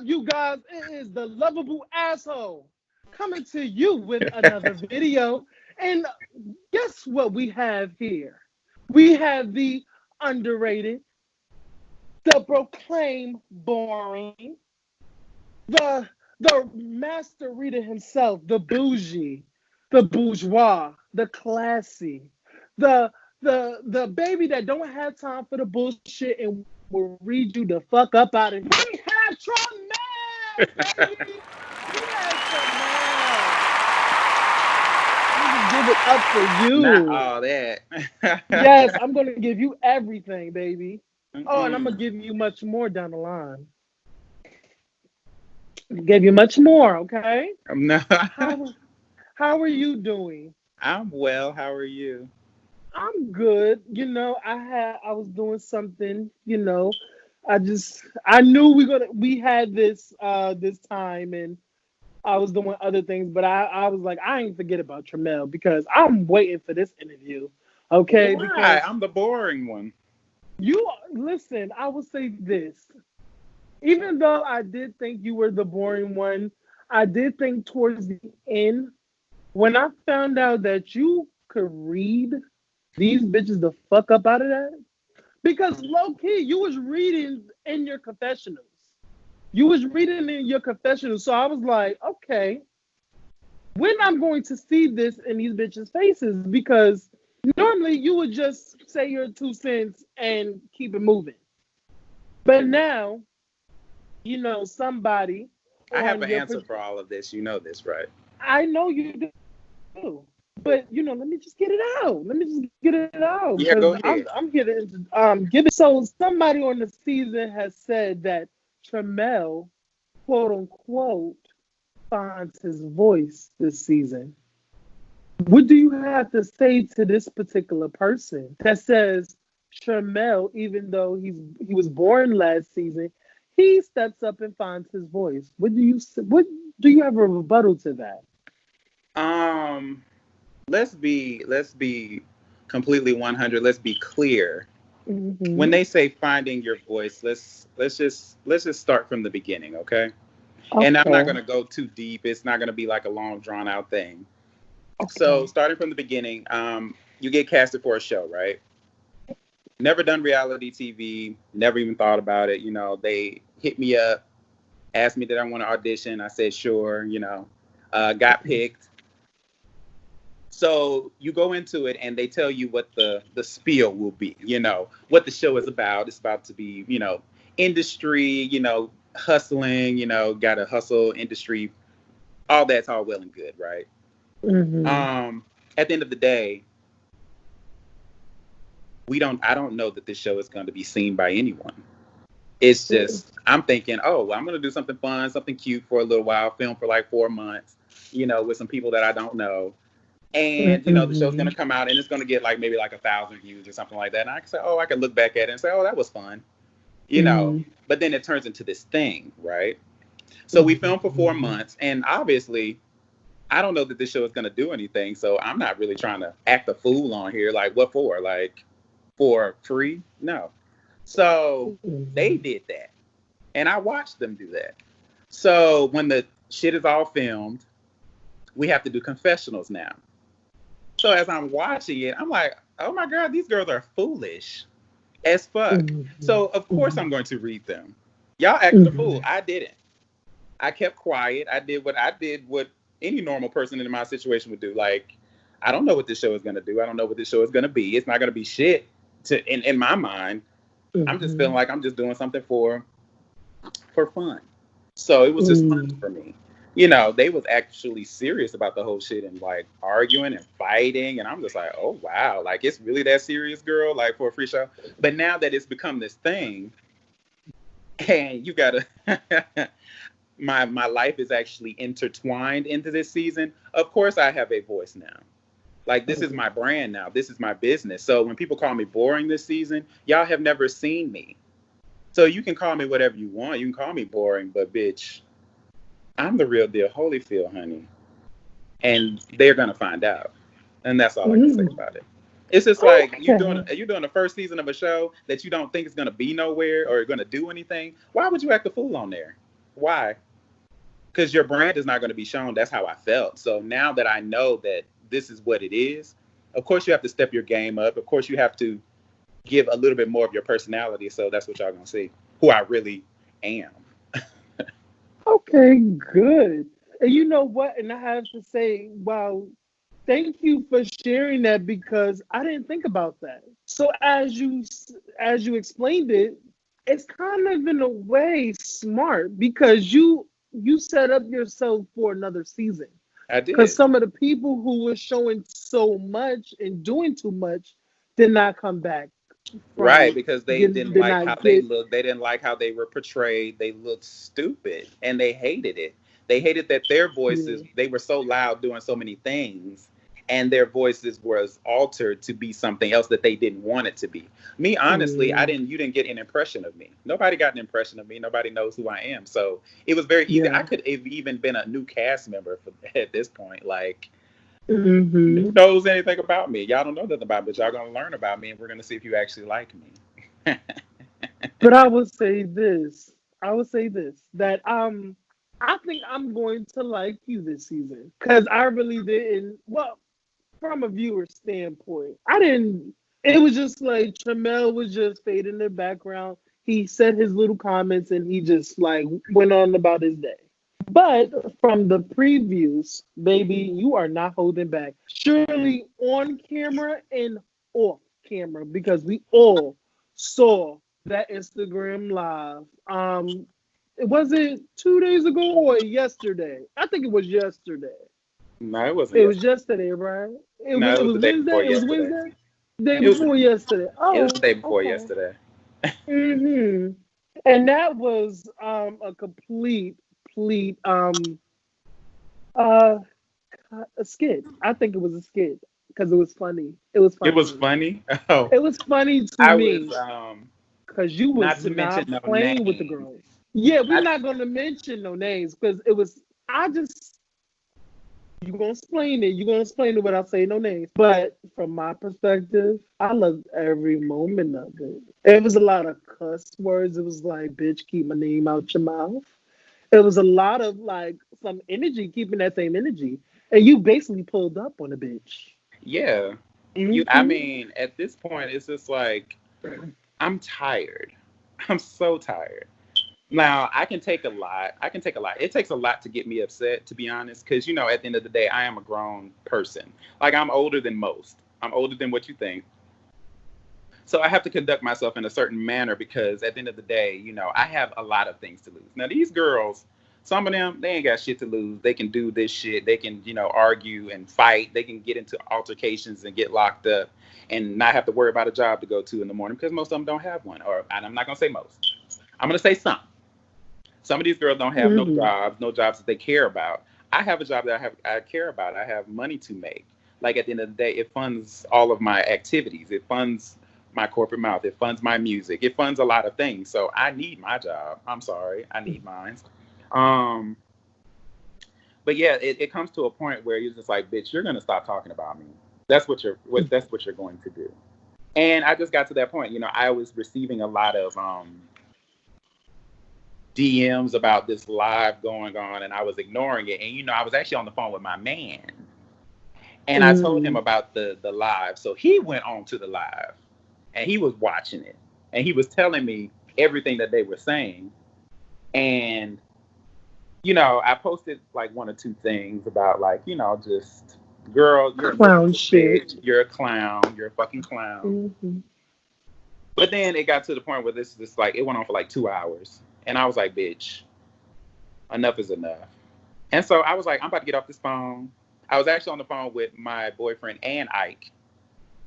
you guys? It is the lovable asshole coming to you with another video. And guess what we have here? We have the underrated, the proclaimed boring, the master reader himself, the bougie, the bourgeois, the classy, the the baby that don't have time for the bullshit and will read you the fuck up out of here. We have Tramel, baby. We have Tramel. Let me just give it up for Not you. all that. Yes, I'm gonna give you everything, baby. Oh, and I'm gonna Mm-mm. give you much more down the line. Give you much more, okay? No. How how are you doing? I'm well. How are you? I'm good. I was doing something, I knew we had this time and I was doing other things, but I was like, I ain't forget about Tramel because I'm waiting for this interview. Okay, Why? because I'm the boring one. you listen, I will say this. Even though I did think you were the boring one, I did think towards the end when I found out that you could read these bitches the fuck up out of that. Because low key, you was reading in your confessionals. You was reading in your confessionals. So I was like, okay, when I'm going to see this in these bitches' faces, because normally you would just say your 2 cents and keep it moving. But now, somebody I have on an your, answer for all of this. You know this, right? I know you do, but let me just get it out. Let me just get it out because Yeah, go I'm ahead. getting give it. So somebody on the season has said that Tramel, quote unquote, finds his voice this season. What do you have to say to this particular person that says Tramel, even though he was born last season, he steps up and finds his voice? What do you have a rebuttal to that? Um, let's be completely 100. Let's be clear. When Hmm. they say finding your voice, let's just start from the beginning, okay? And I'm not Okay. going to go too deep. It's not going to be like a long drawn out thing. So, Okay. starting from the beginning, you get casted for a show, right? Never done reality TV, never even thought about it. They hit me up, asked me did I want to audition. I said sure. Got picked. So you go into it and they tell you what the spiel will be, what the show is about. It's about to be, industry, hustling, gotta hustle industry, all that's all well and good, right? Hmm. Um, at the end of the day, I don't know that this show is going to be seen by anyone. It's just I'm thinking, oh, well, I'm gonna do something fun, something cute for a little while, film for like 4 months, with some people that I don't know. And the show's Hmm. gonna come out and it's gonna get like maybe like 1,000 views or something like that. And I can say, oh, I can look back at it and say, oh, that was fun, you know. Hmm. But then it turns into this thing, right? So we filmed for four Hmm. months, and obviously, I don't know that this show is gonna do anything. So I'm not really trying to act a fool on here. Like, what for? Like, for free? No. So they did that, and I watched them do that. So when the shit is all filmed, we have to do confessionals now. So as I'm watching it, I'm like, oh my God, these girls are foolish as fuck. So of course I'm going to read them. Y'all acted a fool. I didn't. I kept quiet. I did what any normal person in my situation would do. Like, I don't know what this show is gonna do. I don't know what this show is gonna be. It's not gonna be shit in my mind. I'm just feeling Hmm. like I'm just doing something for fun. So it was just fun Hmm. for me. They was actually serious about the whole shit and like arguing and fighting, and I'm just like, oh wow, like it's really that serious, girl, like for a free show. But now that it's become this thing, and you gotta, my life is actually intertwined into this season. Of course, I have a voice now. Like this is my brand now. This is my business. So when people call me boring this season, y'all have never seen me. So you can call me whatever you want. You can call me boring, but bitch, I'm the real deal, Holyfield, honey. And they're gonna find out. And that's all I can say Hmm. about it. It's just like Okay. you're doing the first season of a show that you don't think is gonna be nowhere or gonna do anything. Why would you act a fool on there? Why? Because your brand is not going to be shown. That's how I felt. So now that I know that this is what it is, of course you have to step your game up. Of course you have to give a little bit more of your personality. So that's what y'all gonna see. Who I really am. Okay, good. And you know what? And I have to say, wow, thank you for sharing that because I didn't think about that. So as you explained it, it's kind of in a way smart because you set up yourself for another season. I Because did. some of the people who were showing so much and doing too much did not come back Right, from because they get didn't did like how not they get looked. They didn't like how they were portrayed. They looked stupid and they hated it. They hated that their voices, yeah. they were so loud doing so many things and their voices was altered to be something else that they didn't want it to be. Me, honestly, Yeah. you didn't get an impression of me. Nobody got an impression of me. Nobody knows who I am. So it was very easy. I Yeah. could have even been a new cast member at this point. Like, Hmm. who knows anything about me? Y'all don't know nothing about me, but y'all gonna learn about me, and we're gonna see if you actually like me. But I would say this. I would say this that I think I'm going to like you this season because I really didn't. Well, from a viewer standpoint, I didn't. It was just like Tramel was just fading in the background. He said his little comments and he just like went on about his day. But from the previews, baby, you are not holding back. Surely on camera and off camera because we all saw that Instagram live. Was it 2 days ago or yesterday? I think it was yesterday. No, it wasn't It was yesterday. yesterday, right? It No, was it it was was the day Wednesday. before It was yesterday. Wednesday. Day It was before yesterday. it was the Oh, day before okay. yesterday. Hmm. And that was a complete uh a skit. I think it was a skit because it was funny. It was It was funny. funny. Oh, It was funny to I was me because you not was to mention not no playing with the names. girls. Yeah, we're Not not gonna mention no names because it was. I just you gonna explain it without saying no names. But from my perspective, I loved every moment of it. It was a lot of cuss words. It was like, bitch, keep my name out your mouth. It was a lot of like some energy, keeping that same energy. And you basically pulled up on a bitch. yeah. I Hmm. mean, at this point, it's just like I'm tired. I'm so tired. Now, I can take a lot. I can take a lot. It takes a lot to get me upset, to be honest, because, at the end of the day, I am a grown person. Like, I'm older than most. I'm older than what you think. So I have to conduct myself in a certain manner because at the end of the day, I have a lot of things to lose. Now, these girls, some of them, they ain't got shit to lose. They can do this shit. They can, argue and fight. They can get into altercations and get locked up and not have to worry about a job to go to in the morning because most of them don't have one. Or, and I'm not going to say most. I'm going to say some. Some of these girls don't have Hmm. no jobs that they care about. I have a job that I care about. I have money to make. Like at the end of the day, it funds all of my activities. It funds my corporate mouth. It funds my music. It funds a lot of things. So I need my job. I'm sorry, I need mine. Um, but yeah, it comes to a point where you're just like, bitch, you're gonna stop talking about me. That's what you're going to do. And I just got to that point. I was receiving a lot of DMs about this live going on, and I was ignoring it. And I was actually on the phone with my man, and I told him Hmm. about the live. So he went on to the live, and he was watching it, and he was telling me everything that they were saying. And I posted like one or two things about like just girl, you're a Clown miserable shit. bitch, you're a clown, you're a fucking clown. Hmm. But then it got to the point where this like it went on for like 2 hours, and I was like, bitch, enough is enough. And so I was like, I'm about to get off this phone. I was actually on the phone with my boyfriend and Ike.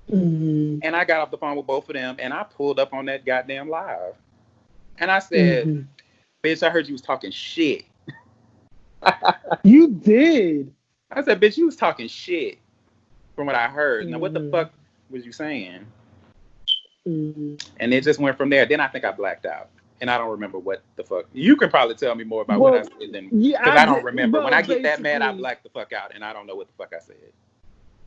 Hmm. And I got off the phone with both of them and I pulled up on that goddamn live. And I said, Hmm. bitch, I heard you was talking shit. You did. I said, bitch, you was talking shit from what I heard. Now, what the Hmm. fuck was you saying? Hmm. And it just went from there. Then I think I blacked out. And I don't remember what the fuck. You can probably tell me more about what I Well, said than, yeah, because I I don't did. remember. When Well, I get that mad, I basically, black the fuck out and I don't know what the fuck I said.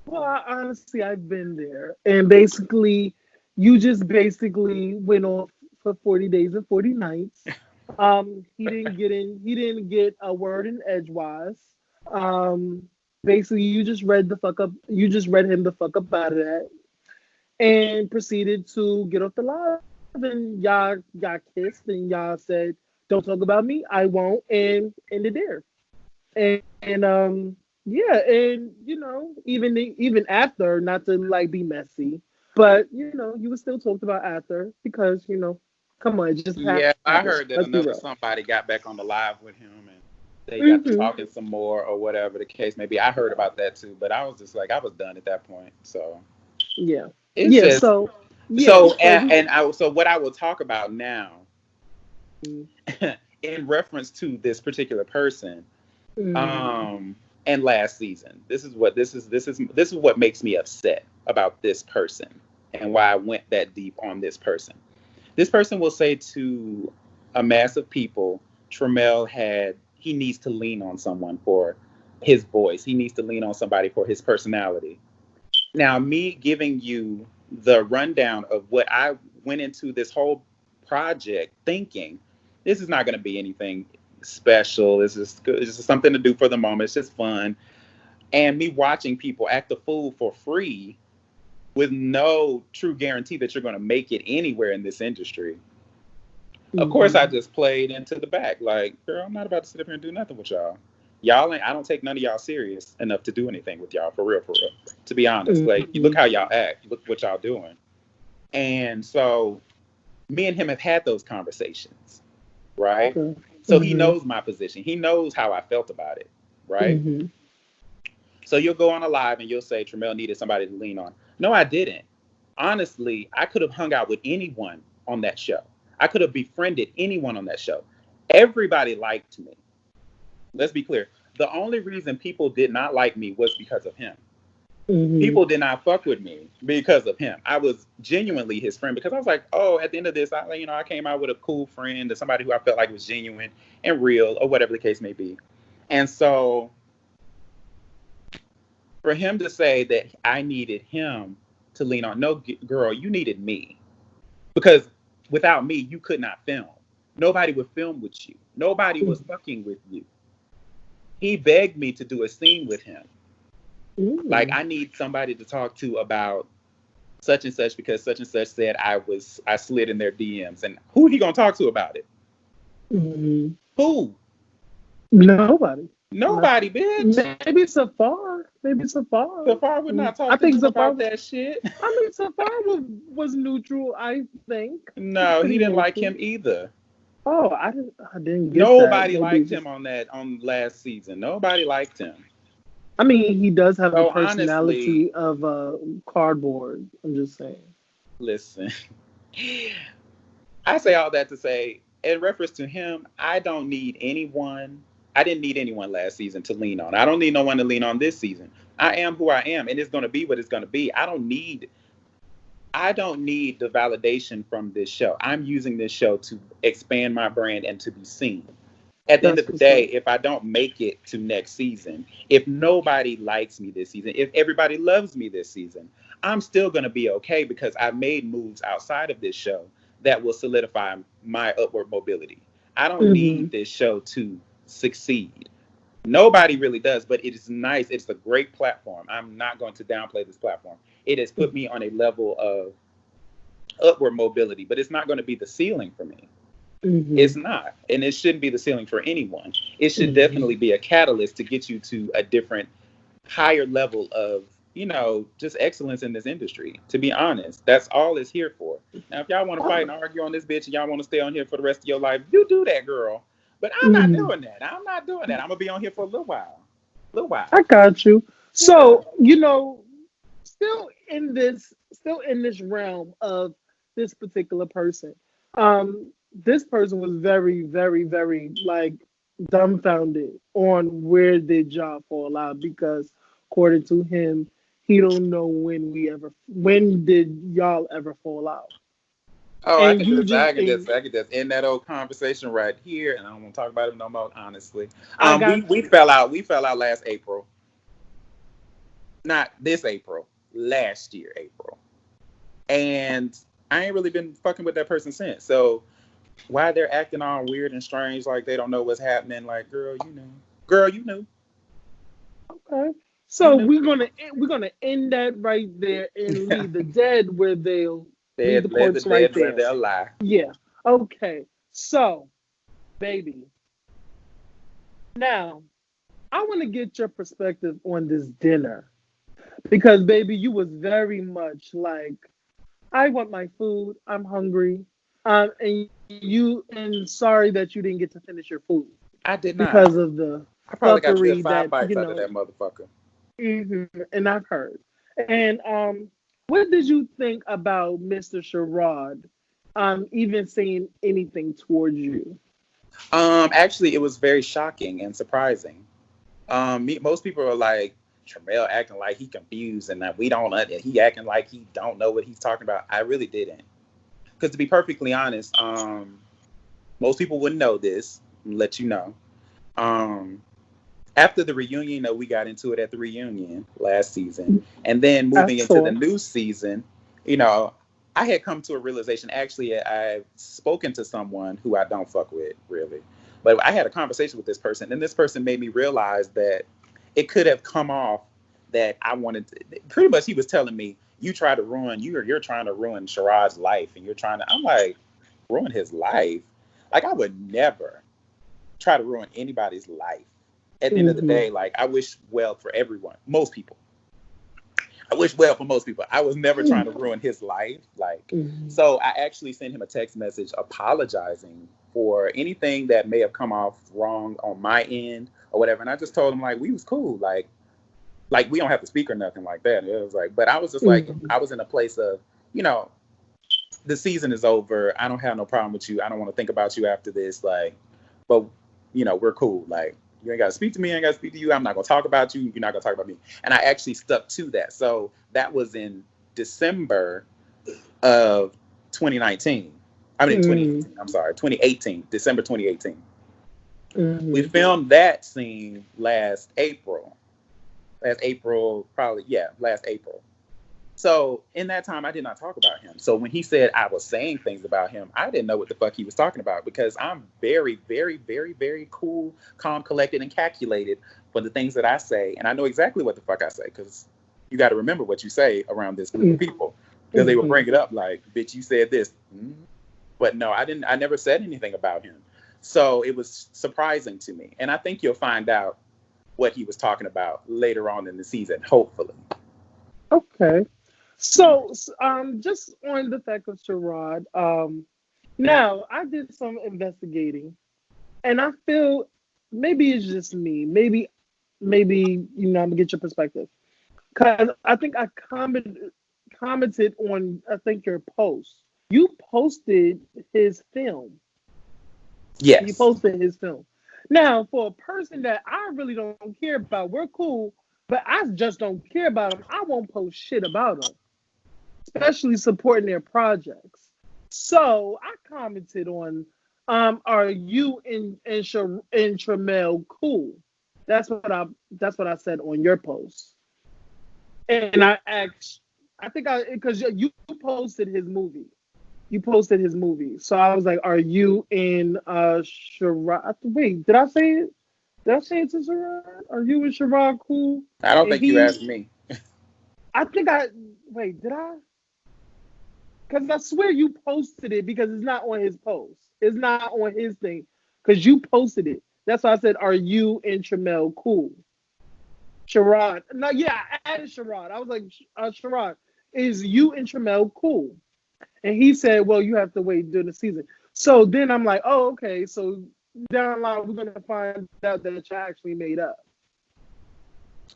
well, honestly, I've been there, and basically, you just basically went off for 40 days and 40 nights. He didn't get a word in edgewise. Um, Basically, you just read the fuck up. You just read him the fuck up out of that, and proceeded to get off the live. And y'all kissed, and y'all said, "Don't talk about me. I won't." And ended there. And yeah, and even after, not to like be messy, but you were still talked about after because come on, it just Yeah, happened. I heard that Let's be another real. somebody got back on the live with him and they got to Hmm. talking some more or whatever the case may be. I heard about that too, but I was just like, I was done at that point. So Yeah, it's yeah. just So yeah, so so we. so what I will talk about now Mm, in reference to this particular person, mm, um, and last season. This is what makes me upset about this person and why I went that deep on this person. This person will say to a mass of people, he needs to lean on someone for his voice. He needs to lean on somebody for his personality. Now, me giving you the rundown of what I went into this whole project thinking, this is not going to be anything special. This is something to do for the moment. It's just fun. And me watching people act a fool for free with no true guarantee that you're going to make it anywhere in this industry. Of course, I mm, just played into the back. Like, girl, I'm not about to sit up here and do nothing with y'all. Y'all ain't. I don't take none of y'all serious enough to do anything with y'all for real, for real. To be honest, like, you look mm. how y'all act. You look what y'all doing. And so, me and him have had those conversations, right? Okay. So he Hmm. knows my position. He knows how I felt about it, right? Hmm. So you'll go on a live and you'll say Tramel needed somebody to lean on. No, I didn't. Honestly, I could have hung out with anyone on that show. I could have befriended anyone on that show. Everybody liked me. Let's be clear. The only reason people did not like me was because of him. Hmm. People did not fuck with me because of him. I was genuinely his friend because I was like, oh, at the end of this, I came out with a cool friend, or somebody who I felt like was genuine and real, or whatever the case may be. And so for him to say that I needed him to lean on, no, girl, you needed me because without me, you could not film. Nobody would film with you. Nobody was fucking with you. He begged me to do a scene with him. Like, Mm. I need somebody to talk to about such and such because such and such said I slid in their DMs. And who he gonna talk to about it? Mm. Who? Nobody. No. Nobody, bitch. Maybe Safar. Maybe Safar. Safar would not I talk to think him Safar. about that shit. I mean, Safar was neutral. I think No, he pretty didn't like neutral. him either. Oh, I didn't get that. Nobody Maybe liked just. him on last season. Nobody liked him. I mean, he does have the So honestly, personality of cardboard. I'm just saying. listen, I say all that to say, in reference to him, I don't need anyone. I didn't need anyone last season to lean on. I don't need no one to lean on this season. I am who I am, and it's going to be what it's going to be. I don't need the validation from this show. I'm using this show to expand my brand and to be seen. At the end of That's the what's day, up. if I don't make it to next season, if nobody likes me this season, if everybody loves me this season, I'm still going to be okay because I made moves outside of this show that will solidify my upward mobility. I don't Hmm. need this show to succeed. Nobody really does, but it is nice. It's a great platform. I'm not going to downplay this platform. It has put me on a level of upward mobility, but it's not going to be the ceiling for me. Hmm. It's not. And it shouldn't be the ceiling for anyone. It should Hmm. definitely be a catalyst to get you to a different, higher level of, just excellence in this industry. To be honest, that's all it's here for. Now, if y'all want to fight and argue on this bitch and y'all want to stay on here for the rest of your life, you do that, girl. But I'm not Hmm. doing that. I'm not doing that. I'm going to be on here for a little while. A little I while. got you. Yeah. So, still in this realm of this particular person. This person was very, very, very like dumbfounded on where did y'all fall out because according to him, he don't know when did y'all ever fall out. Oh, And you just I could just end that old conversation right here, and I don't want to talk about it no more. Honestly, I we got we you. fell out. We fell out last April, not this April, last year April, and I ain't really been fucking with that person since. So why they're acting all weird and strange, like they don't know what's happening. Like, girl, Okay. you So knew. we're gonna end that right there and leave the dead where they'll leave the Let the corpse right dead where there. they'll lie. Yeah. Okay. So, baby, now I want to get your perspective on this dinner because, baby, you was very much like, I want my food. I'm hungry. And sorry that you didn't get to finish your food I did not. because of the I probably got a good fuckery five that bites out of that motherfucker. and I've heard. And what did you think about Mr. Sherrod? Even saying anything towards you? Actually, it was very shocking and surprising. Most people are like, Tramel acting like he confused and that we don't. He acting like he don't know what he's talking about. I really didn't, because to be perfectly honest, most people wouldn't know this. Let you know. Um, After the reunion, we got into it at the reunion last season, and then I moving into the saw. new season, you know, I had come to a realization. Actually, I've spoken to someone who I don't fuck with really, but I had a conversation with this person, and this person made me realize that it could have come off that I wanted to. Pretty much, he was telling me, "You try to ruin you're trying to ruin Sherrod's life, and you're trying to." I'm like, ruin his life? Like I would never try to ruin anybody's life. At the end of the Hmm. day, like I wish well for everyone, most people. I wish well for most people. I was never trying to ruin his life. Like, Hmm. so I actually sent him a text message apologizing for anything that may have come off wrong on my end or whatever. And I just told him like we was cool. Like we don't have to speak or nothing like that. It was like, but I was just like, I was in a place of, you know, the season is over. I don't have no problem with you. I don't want to think about you after this. Like, but we're cool. Like, you ain't got to speak to me. I ain't got to speak to you. I'm not gonna talk about you. You're not gonna talk about me. And I actually stuck to that. So that was in December of 2019. I mean, Hmm. 2018. I'm sorry, 2018. December 2018. We Hmm. filmed that scene last April. Last April, probably, yeah, last April. So in that time, I did not talk about him. So when he said I was saying things about him, I didn't know what the fuck he was talking about because I'm very, very, very, very cool, calm, collected, and calculated for the things that I say, and I know exactly what the fuck I say because you got to remember what you say around this group of people because they will Hmm. bring it up like, "Bitch, you said this," but no, I didn't. I never said anything about him. So it was surprising to me, and I think you'll find out what he was talking about later on in the season, hopefully. Okay. So, just on the fact of Sherrod, now I did some investigating, and I feel maybe it's just me. Maybe I'm gonna get your perspective because I think I commented on I think your post. You posted his film. You Yes. posted his film. Now, for a person that I really don't care about, we're cool, but I just don't care about him. I won't post shit about him, especially supporting their projects. So I commented on, are you in Tramel cool? That's what I said on your post, and I asked, I think because you posted his movie. You posted his movie, so I was like, "Are you in Sherrod?" Wait, did I say it? Did I say it to Sherrod? Are you in Sherrod cool? I don't And think you asked me. I think I wait. Did I? Because I swear you posted it because it's not on his post. It's not on his thing. Because you posted it. That's why I said, "Are you and Tramel cool?" Sherrod. No, yeah, I added Sherrod. I was like, Sherrod, is you and Tramel cool? And he said, "Well, you have to wait during the season." So then I'm like, "Oh, okay." So down the line, we're gonna find out that you actually made up.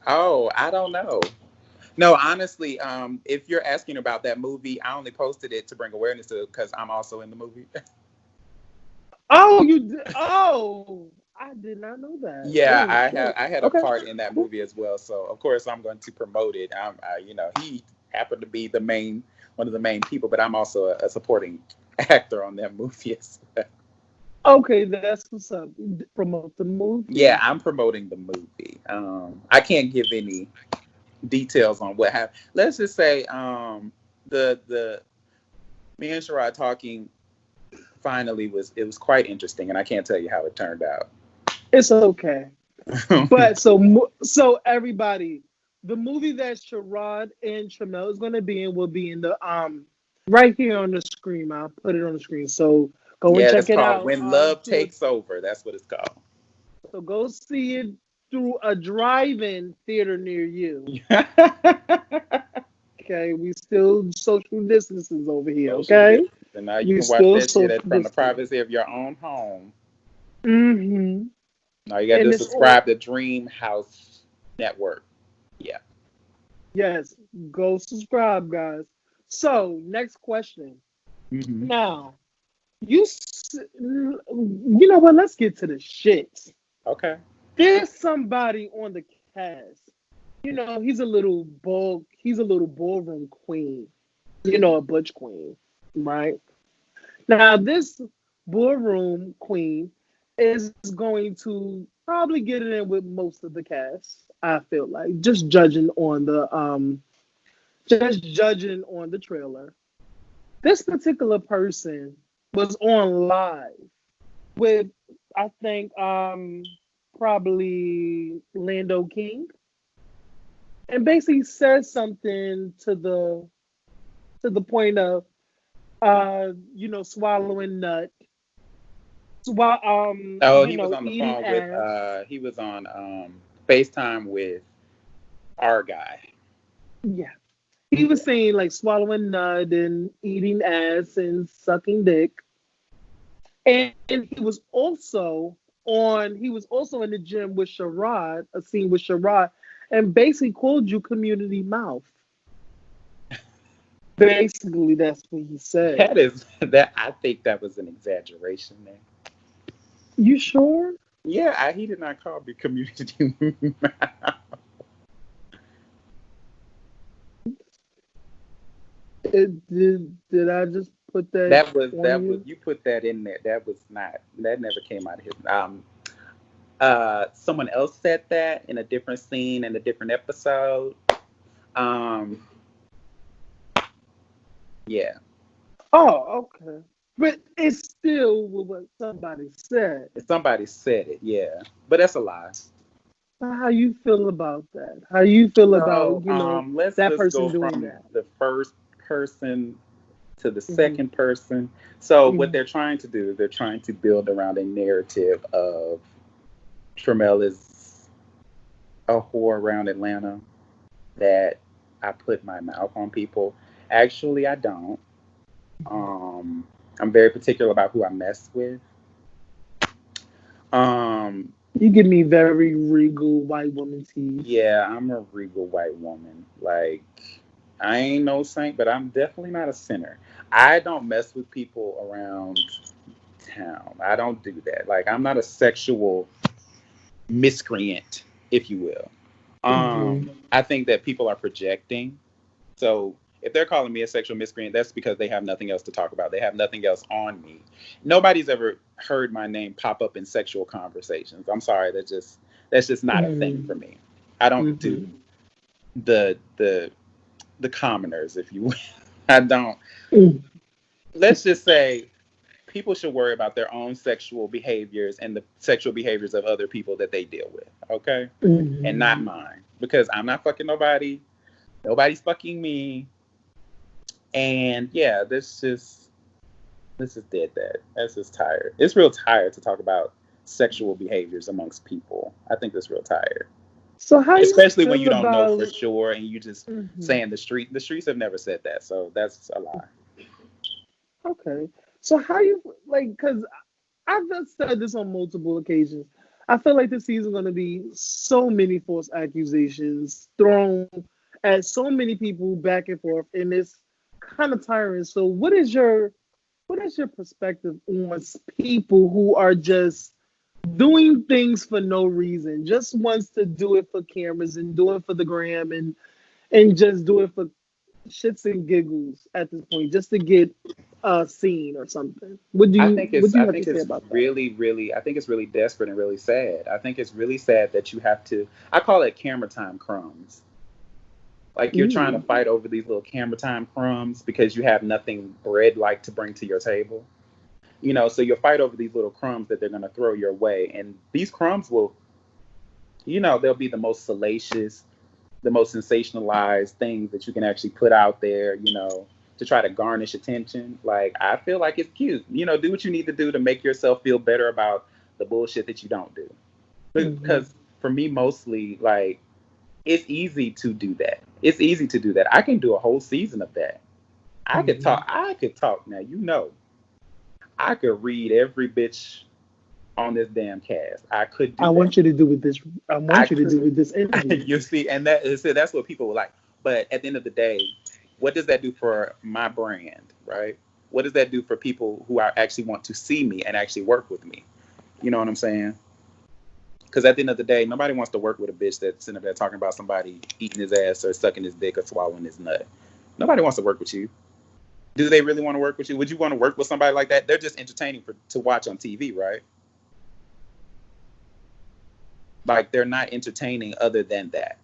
Oh, I don't know. No, honestly, if you're asking about that movie, I only posted it to bring awareness to it because I'm also in the movie. Oh, you did. Oh, I did not know that. Yeah, Oh shit. I had a Okay. part in that Cool. movie as well. So of course I'm going to promote it. He happened to be one of the main people, but I'm also a supporting actor on that movie as well. Okay, that's what's up. Promote the Yeah, movie. I'm promoting the movie. I can't give any details on what happened. Let's just say the me and Sherrod talking finally was quite interesting, and I can't tell you how it turned out. It's okay. But so everybody, the movie that Sherrod and Tramel is going to be in will be in the right here on the screen. I'll put it on the screen. So go and Yeah, check it's it called out. When Love Takes Over. That's what it's called. So go see it through a drive-in theater near you. Okay, we still social distances over here. Social Okay, distance. And now you we can watch still that shit social from the distance. privacy of your own home. Mm-hmm. Now you got And to it's subscribe to Dream House Network. Yeah. yes, go subscribe, guys. So next question. Mm-hmm. Now you know what? Let's get to the shit. Okay. There's somebody on the cast. You know, he's a little ballroom queen. You know, a butch queen, right? Now this ballroom queen is going to probably get it in with most of the cast. I feel like just judging on the trailer. This particular person was on live with I think probably Lando King and basically said something to the point of swallowing nut while Oh, he was on the eating phone with ass. he was on FaceTime with our guy. Yeah. He was saying like swallowing nut and eating ass and sucking dick. And he was also in the gym with Sherrod, a scene with Sherrod, and basically called you community mouth. Basically, that's what he said. That I think that was an exaggeration there. You sure? Yeah, he did not call me community. Did I just put that That on was you? you put that in there. That never came out of his. Someone else said that in a different scene in a different episode. Um, yeah, Oh, okay. But it's still what somebody said. somebody said it. Yeah, but that's a lie. How you feel about that? How you feel about, So let's that just person go doing from that? the first person to the Hmm. second person. So what Hmm. they're trying to do, they're trying to build around a narrative of Tramel is a whore around Atlanta, that I put my mouth on people. Actually, I don't. I'm very particular about who I mess with. Um, You give me very regal white woman teeth. yeah, I'm a regal white woman. Like, I ain't no saint, but I'm definitely not a sinner. I don't mess with people around town. I don't do that. Like, I'm not a sexual miscreant, if you will. Hmm. I think that people are projecting. So if they're calling me a sexual miscreant, that's because they have nothing else to talk about. They have nothing else on me. Nobody's ever heard my name pop up in sexual conversations. I'm sorry, that's just not a thing for Hmm. me. I don't do Hmm. the the the commoners, if you will. I don't. Hmm. Let's just say people should worry about their own sexual behaviors and the sexual behaviors of other people that they deal with, okay? And not Hmm. mine. Because I'm not fucking nobody. Nobody's fucking me. And yeah, this is dead that. That's just tired. It's real tired to talk about sexual behaviors amongst people. I think that's real tired. So how you Especially when you feel don't know for about? sure and you just Mhm. saying the streets have never said that. So that's a lie. Okay. So how you like? Because I've just said this on multiple occasions. I feel like this season going to be so many false accusations thrown at so many people back and forth, and it's kind of tiring. So, what is your perspective on people who are just doing things for no reason, just wants to do it for cameras and do it for the gram and just do it for shits and giggles at this point, just to get seen or something? What do you I have to think say it's about that? really I think it's really desperate and really sad. I think it's really sad that you have to, I call it camera time crumbs. Like you're trying to Mm. fight over these little camera time crumbs because you have nothing bread like to bring to your table. So you'll fight over these little crumbs that they're going to throw your way. And these crumbs will, they'll be the most salacious, the most sensationalized things that you can actually put out there, to try to garnish attention. Like, I feel like it's cute. Do what you need to do to make yourself feel better about the bullshit that you don't do. Because for me, mostly, like, it's easy to do that. It's easy to do that. I can do a whole season of that. I could talk now, I could read every bitch on this damn cast. I could do I that. want you to do with this. I want you to do with this interview. You see, and that's what people like. But at the end of the day, what does that do for my brand, right? What does that do for people who actually want to see me and actually work with me? You know what I'm saying? Because at the end of the day, nobody wants to work with a bitch that's sitting up there talking about somebody eating his ass or sucking his dick or swallowing his nut. Nobody wants to work with you. Do they really want to work with you? Would you want to work with somebody like that? They're just entertaining to watch on TV, right? Like, they're not entertaining other than that.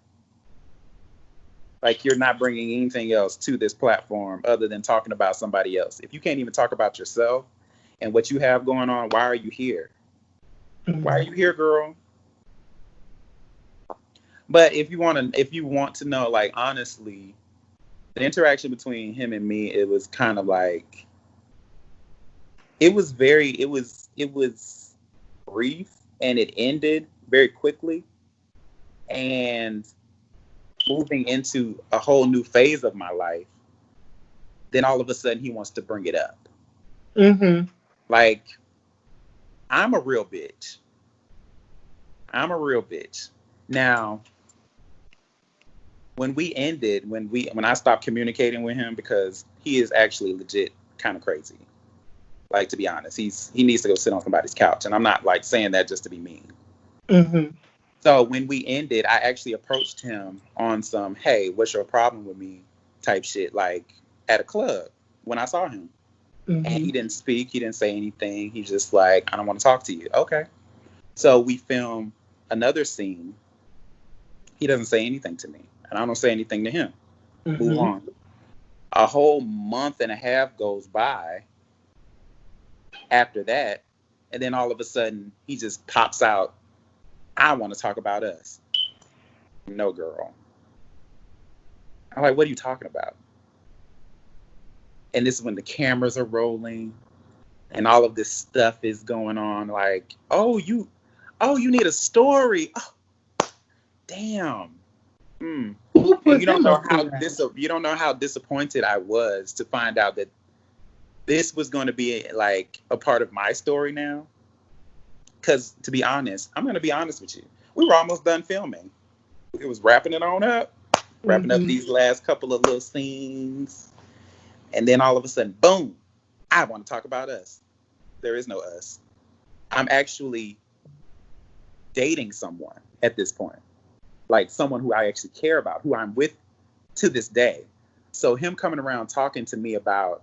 Like, you're not bringing anything else to this platform other than talking about somebody else. If you can't even talk about yourself and what you have going on, why are you here? Why are you here, girl? But if you want to know, like, honestly, the interaction between him and me, it was kind of like, it was brief, and it ended very quickly. And moving into a whole new phase of my life, then all of a sudden he wants to bring it up. Like, I'm a real bitch. Now, when I stopped communicating with him, because he is actually legit kind of crazy. Like, to be honest, he needs to go sit on somebody's couch, and I'm not like saying that just to be mean. So when we ended, I actually approached him on some, hey, what's your problem with me type shit, like at a club when I saw him. And he didn't speak. He didn't say anything. He's just like, I don't want to talk to you. Okay. So we film another scene. He doesn't say anything to me, and I don't say anything to him. Move on. A whole month and a half goes by after that, and then all of a sudden he just pops out, I want to talk about us. No, girl. I'm like, what are you talking about? And this is when the cameras are rolling and all of this stuff is going on. Like, you need a story. Oh, damn. And you don't know how disappointed I was to find out that this was going to be like a part of my story now. Because, to be honest, I'm going to be honest with you. We were almost done filming. It was wrapping it on up. Wrapping up these last couple of little scenes. And then all of a sudden, boom, I want to talk about us. There is no us. I'm actually dating someone at this point. Like, someone who I actually care about, who I'm with to this day. So him coming around talking to me about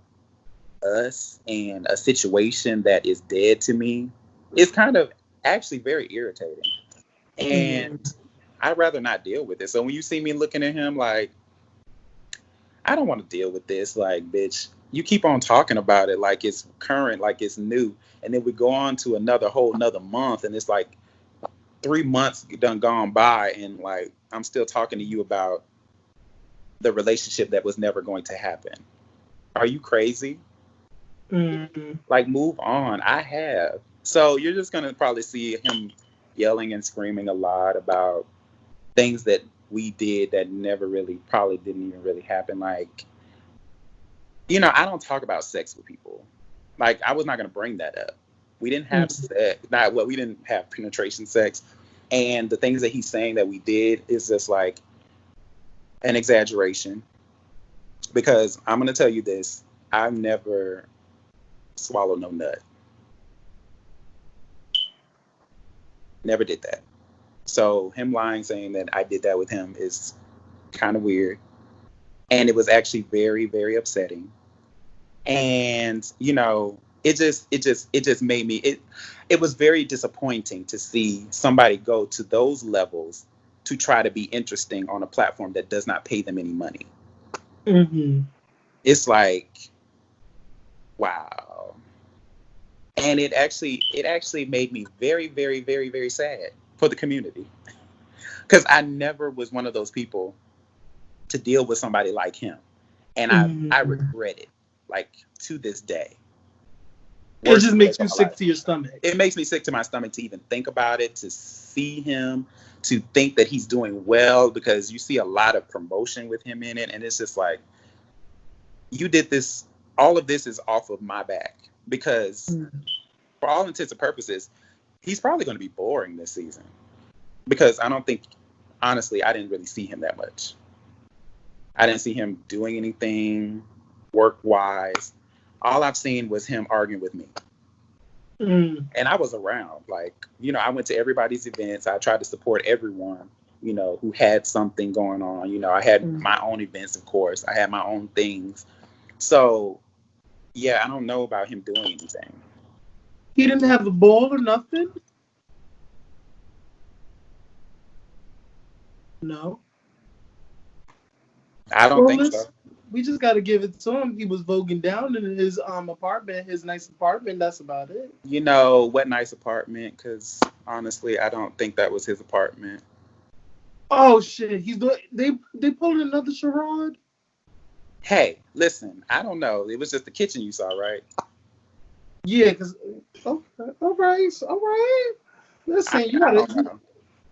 us and a situation that is dead to me, it's kind of actually very irritating. And I'd rather not deal with it. So when you see me looking at him like, I don't want to deal with this. Like, bitch, you keep on talking about it like it's current, like it's new. And then we go on to whole another month, and it's like 3 months done gone by, and like, I'm still talking to you about the relationship that was never going to happen. Are you crazy? Like, move on. I have. So you're just going to probably see him yelling and screaming a lot about things that we did that probably didn't even really happen. Like, I don't talk about sex with people. Like, I was not going to bring that up. We didn't have sex. We didn't have penetration sex. And the things that he's saying that we did is just like an exaggeration. Because I'm going to tell you this. I've never swallowed no nut. Never did that. So him lying, saying that I did that with him is kind of weird. And it was actually very, very upsetting. And, it just made me, it was very disappointing to see somebody go to those levels to try to be interesting on a platform that does not pay them any money. It's like, wow. And it actually made me very, very, very, very sad for the community. Because I never was one of those people to deal with somebody like him. And I Mhm. regret it, like, to this day. It Worst just mistake makes of you my sick life. to your stomach. It makes me sick to my stomach to even think about it, to see him, to think that he's doing well, because you see a lot of promotion with him in it. And it's just like, you did this, all of this is off of my back. Because Mm. for all intents and purposes, he's probably going to be boring this season. Because I don't think, honestly, I didn't really see him that much. I didn't see him doing anything work wise. All I've seen was him arguing with me. Mm. And I was around. Like, I went to everybody's events. I tried to support everyone, who had something going on. I had Mm. my own events, of course. I had my own things. So, yeah, I don't know about him doing anything. He didn't have a ball or nothing? No. I don't Well, think so. we just got to give it to him. He was voguing down in his apartment, his nice apartment. That's about it. What nice apartment? Because honestly, I don't think that was his apartment. Oh shit! He's doing. They pulling another charade. Hey, listen, I don't know. It was just the kitchen you saw, right? Yeah, because okay, all right, all right. I, Listen, I don't know.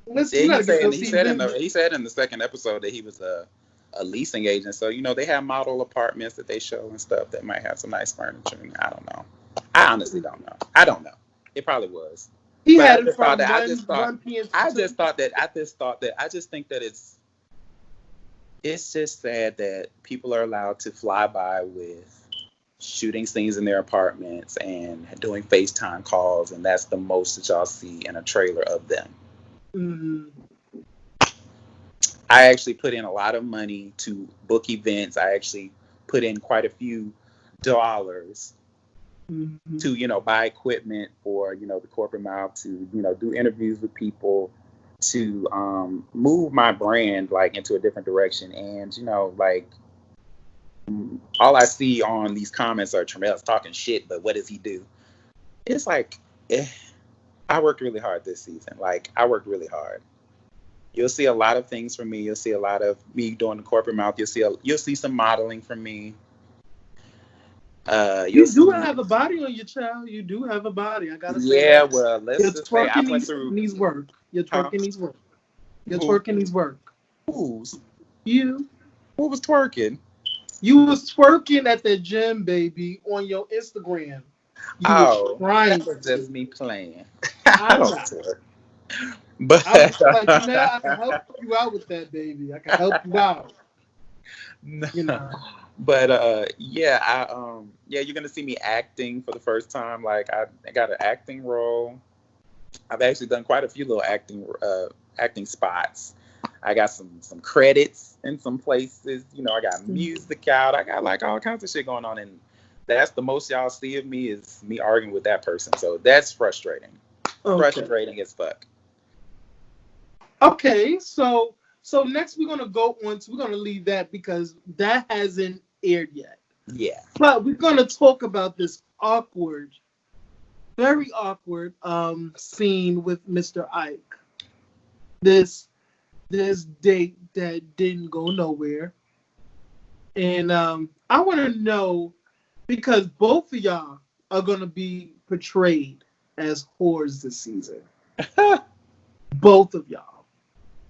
listen. Yeah, You he gotta get said those he said in seasons. the second episode that he was a leasing agent. So they have model apartments that they show and stuff that might have some nice furniture. And I don't know. I honestly don't know. I don't know. It probably was, He but I had it just thought from that I just thought one p.m. to I two. just thought that I just thought that I just think that it's just sad that people are allowed to fly by with shooting scenes in their apartments and doing FaceTime calls, and that's the most that y'all see in a trailer of them. Mm-hmm. I actually put in a lot of money to book events. I actually put in quite a few dollars Mm-hmm. to, buy equipment for, the corporate mouth, to, do interviews with people, to move my brand like into a different direction. And, like, all I see on these comments are Tramel's talking shit, but what does he do? It's like, I worked really hard this season. Like, I worked really hard. You'll see a lot of things from me. You'll see a lot of me doing the corporate mouth. You'll see some modeling from me. You'll You do see. have a body on your child. You do have a body. I gotta say Yeah, that. well, Your let's just say I twerking went through. needs work. Your Huh? twerking needs work. Your Who? twerking needs work. Who's? You Who was twerking? you was twerking at the gym, baby, on your Instagram. You was Oh, that trying was just to. me playing. I I don't know. twerk, but I was like, Janelle, I can help you out with that, baby. I can help you out. no. You know. But yeah, yeah, you're gonna see me acting for the first time. Like, I got an acting role. I've actually done quite a few little acting spots. I got some credits in some places. I got music out. I got like all kinds of shit going on, and that's the most y'all see of me, is me arguing with that person. So that's frustrating. Okay. Frustrating as fuck. Okay. So next we're gonna leave that because that hasn't aired yet. Yeah. But we're gonna talk about this very awkward scene with Mr. Ike. This date that didn't go nowhere. And I wanna know because both of y'all are gonna be portrayed as whores this season. Both of y'all.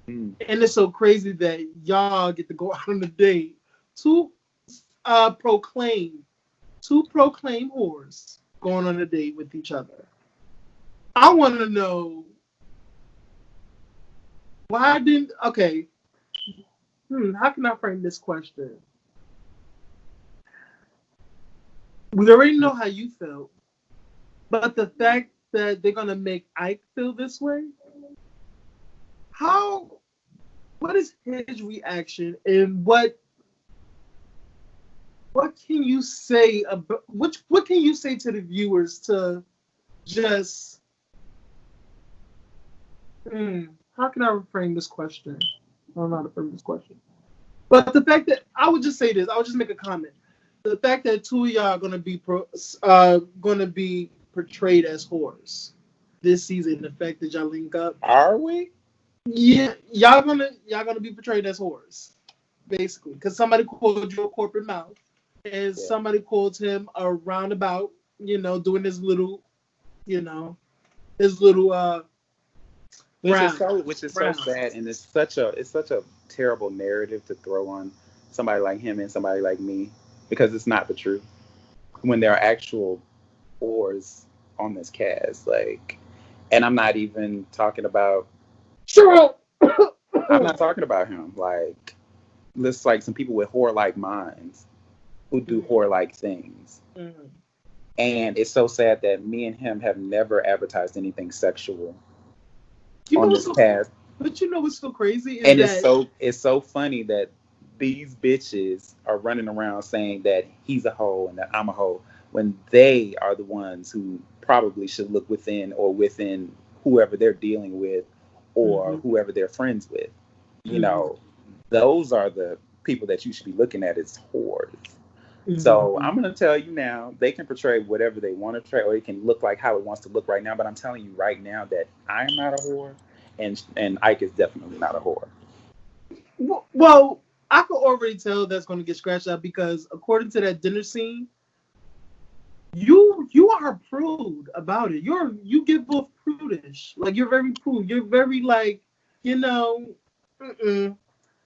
Mm. And it's so crazy that y'all get to go out on a date to proclaim whores going on a date with each other. I want to know why didn't okay. How can I frame this question? We already know how you felt, but the fact that they're gonna make Ike feel this way, how? What is his reaction, and what can you say about what can you say to the viewers to just how can I reframe this question? I don't know how to frame this question. But the fact that I would just say this, I would just make a comment. The fact that two of y'all are gonna be portrayed as whores this season. The fact that y'all link up, Are we? yeah, y'all gonna be portrayed as whores, basically, because somebody called you a corporate mouth, and Yeah. somebody called him a roundabout. Doing his little, his little Which is so round. sad, and it's such a terrible narrative to throw on somebody like him and somebody like me, because it's not the truth. When there are actual whores on this cast, like, and Sure. I'm not talking about him. Like, let's like some people with whore like minds who do whore like things. Mhm. And it's so sad that me and him have never advertised anything sexual You know on what's this so, cast. but you know what's so crazy is And it's that so funny that these bitches are running around saying that he's a hoe and that I'm a hoe, when they are the ones who probably should look within whoever they're dealing with, or Mhm. whoever they're friends with. You Mhm. know, those are the people that you should be looking at as whores. So Mhm. I'm gonna tell you now, they can portray whatever they want to portray, or it can look like how it wants to look right now. But I'm telling you right now that I'm not a whore, and Ike is definitely not a whore. Well, I could already tell that's going to get scratched out because according to that dinner scene, you are prude about it. You give off prudish. Like you're very prude. You're very like, you know, mm-mm.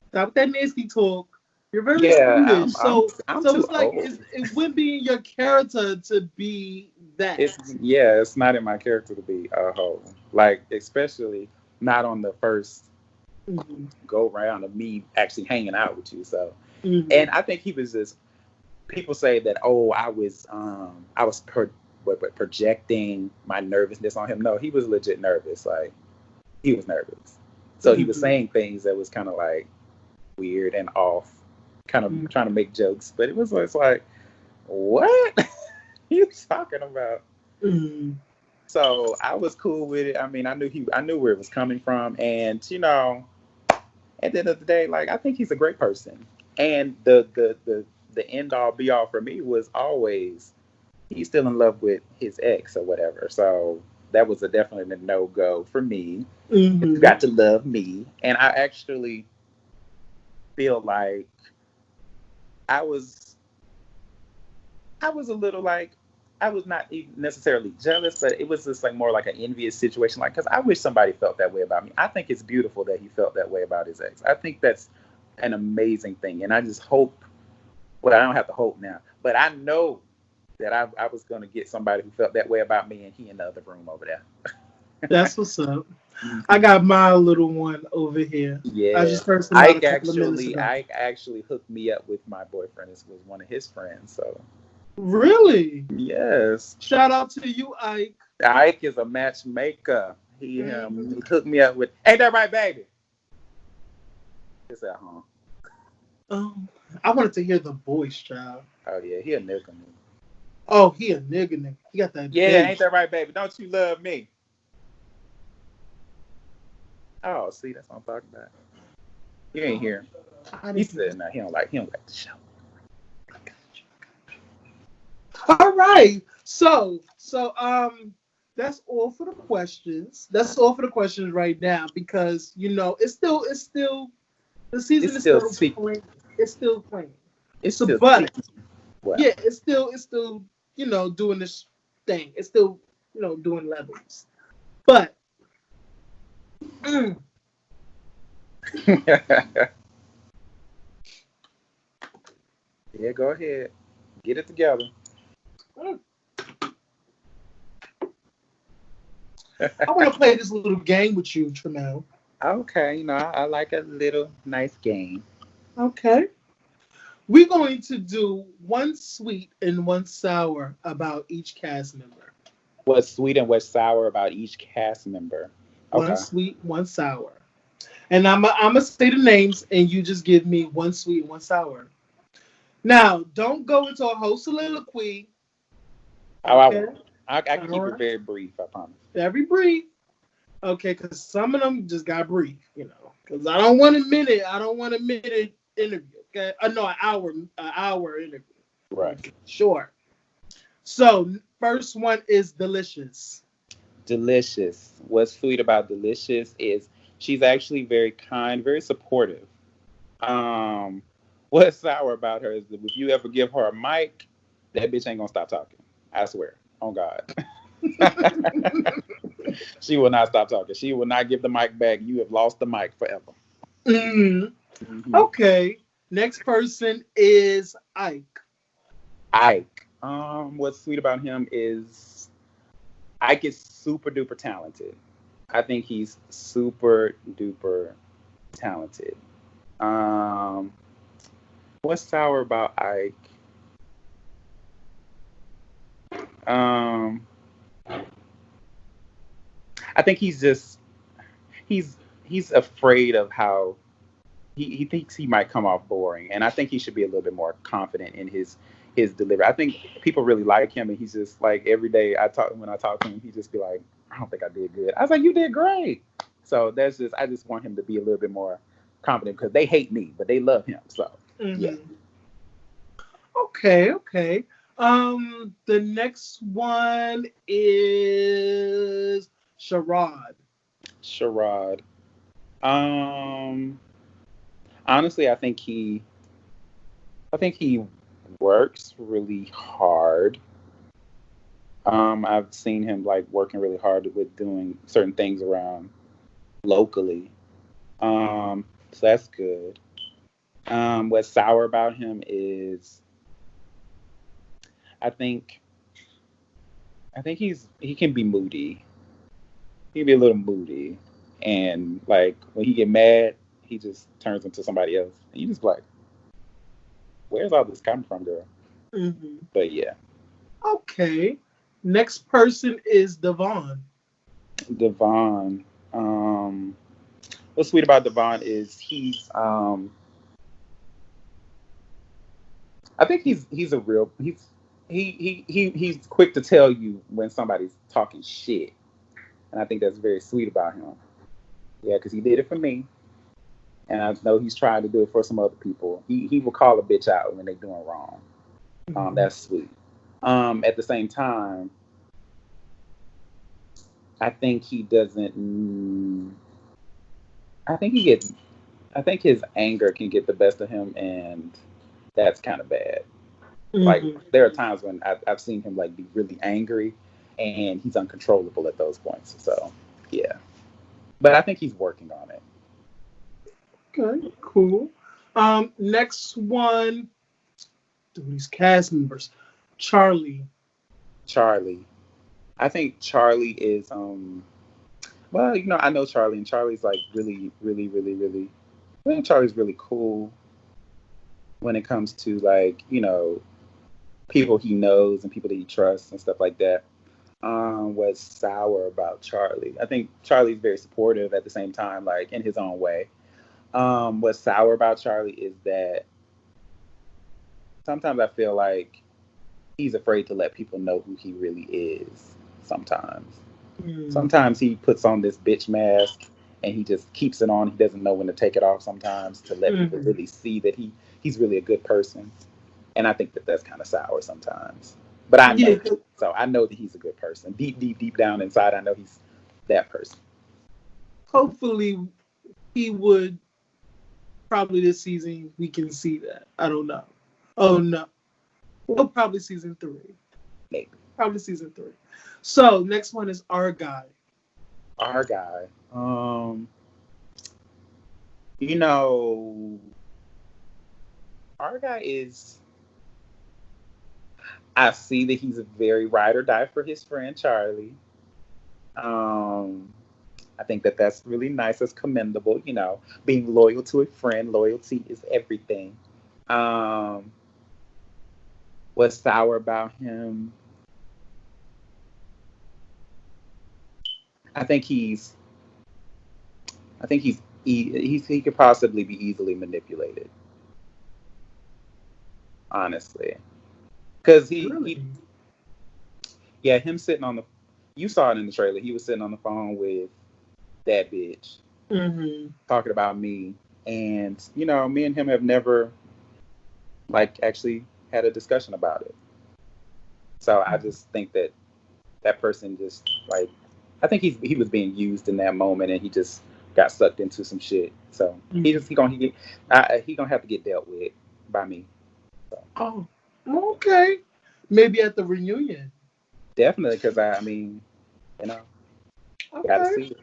Stop with that nasty talk. You're very Yeah, prudish. I'm So too it's like old. it wouldn't be in your character to be that. It's not in my character to be a hoe. Like, especially not on the first Hmm. go round of me actually hanging out with you. So, Hmm. and I think he was just, people say that, oh, I was projecting my nervousness on him. No, he was legit nervous. Like, he was nervous. So he was Hmm. saying things that was kind of like weird and off, kind of trying to make jokes, but it's like, what you talking about? Hmm. So I was cool with it. I mean, I knew where it was coming from, and at the end of the day, like, I think he's a great person. And the end all be all for me was always, he's still in love with his ex or whatever. So that was a definitely a no go for me. You Hmm. got to love me, and I actually feel like I was I was a little like, I was not even necessarily jealous, but it was just like more like an envious situation. Like, because I wish somebody felt that way about me. I think it's beautiful that he felt that way about his ex. I think that's an amazing thing, and I just hope. Well, I don't have to hope now, but I know that I was going to get somebody who felt that way about me, and he in the other room over there. That's what's up. I Mhm. got my little one over here. I Yeah, just heard some out a couple of minutes ago. Ike actually hooked me up with my boyfriend. This was one of his friends. So Really? yes, Shout out to you, Ike. Ike is a matchmaker. Hmm. He hooked me up with. Ain't that right, baby? It's at home. Um, I wanted to hear the voice, child. Oh yeah, he a nigga. Oh, he a nigga, nigga. He got that Yeah, ain't bass. that right, baby? Don't you love me? Oh, see, that's what I'm talking about. You ain't hear him. I He didn't hear. said, "No, he don't like the show." All right. That's all for the questions. That's all for the questions right now because it's still the season It's is still still secret. playing. It's still playing. It's So, still but secret. What? yeah, it's still doing this thing. It's still doing levels. But mm, Yeah, go ahead. Get it together. mm, I want to play this little game with you, Tramel. Okay, I like a little nice game. Okay. We're going to do one sweet and one sour about each cast member. What's sweet and what's sour about each cast member? One Okay. sweet, one sour. And I'm gonna say the names, and you just give me one sweet and one sour. Now, don't go into a whole soliloquy. Oh, I Okay. won't. I can All keep it right. very brief. I promise. Very brief. Okay, because some of them just got brief. Because I don't want a minute. I don't want a minute interview. Okay. No, an hour interview. I Right. want to keep it short. So, first one is Delicious. Delicious. What's sweet about Delicious is she's actually very kind, very supportive. Um, what's sour about her is that if you ever give her a mic, that bitch ain't gonna stop talking. I swear, on God. She will not stop talking. She will not give the mic back. You have lost the mic forever. Mm. Hmm. Okay. Next person is Ike. Ike. What's sweet about him is Ike is super duper talented. I think he's super duper talented. Um, what's sour about Ike? Um, I think he's he's afraid of how he thinks he might come off boring, and I think he should be a little bit more confident in his delivery. I think people really like him, and he's just like every day when I talk to him, he just be like, I don't think I did good. I was like, you did great. So that's just I just want him to be a little bit more confident because they hate me, but they love him. So yeah, Hmm. Okay, okay. The next one is Sherrod. Sherrod. Um, honestly, I think he works really hard. I've seen him like working really hard with doing certain things around locally. So that's good. What's sour about him is I think he can be moody. He can be a little moody, and like when he get mad, he just turns into somebody else. And you just like, where's all this coming from, girl? Hmm. But yeah, Okay. Next person is Devon. Devon. Um, what's sweet about Devon is I think he's a real he's quick to tell you when somebody's talking shit, and I think that's very sweet about him. Yeah, because he did it for me, and I know he's trying to do it for some other people. He will call a bitch out when they're doing wrong. Mhm. That's sweet. At the same time, I think he doesn't. I think he gets. I think his anger can get the best of him, and that's kind of bad. Like Mhm. there are times when I've seen him like be really angry, and he's uncontrollable at those points. So yeah, but I think he's working on it. Okay, cool. Next one, these cast members. Charlie. Charlie, I think Charlie is well, I know Charlie, and Charlie's like really, really, really, really. I think Charlie's really cool when it comes to like people he knows and people that he trusts and stuff like that. What's sour about Charlie? I think Charlie's very supportive at the same time, like in his own way. What's sour about Charlie is that sometimes I feel like he's afraid to let people know who he really is. Sometimes. Mm. Sometimes he puts on this bitch mask and he just keeps it on. He doesn't know when to take it off sometimes to let people Mhm. really see that he's really a good person. And I think that that's kind of sour sometimes. But I know Yeah. that. So I know that he's a good person. Deep, deep, deep down inside, I know he's that person. Hopefully, he would probably this season we can see that. I don't know. Oh no. Well, probably season three. Maybe. Probably season three. So next one is our guy. Our guy. You know, our guy is I see that he's a very ride or die for his friend Charlie. Um, I think that that's really nice. It's commendable. Being loyal to a friend. Loyalty is everything. Um, what's sour about him? I think he's. I think he could possibly be easily manipulated. Honestly, because he Really? yeah him sitting on the. You saw it in the trailer. He was sitting on the phone with that bitch Mm-hmm. talking about me, and me and him have never like actually had a discussion about it. So I just think that person just like, I think he was being used in that moment, and he just got sucked into some shit. So he gonna have to get dealt with by me. So. Oh, okay. Maybe at the reunion. Definitely, because I mean, you know, gotta Okay. see it.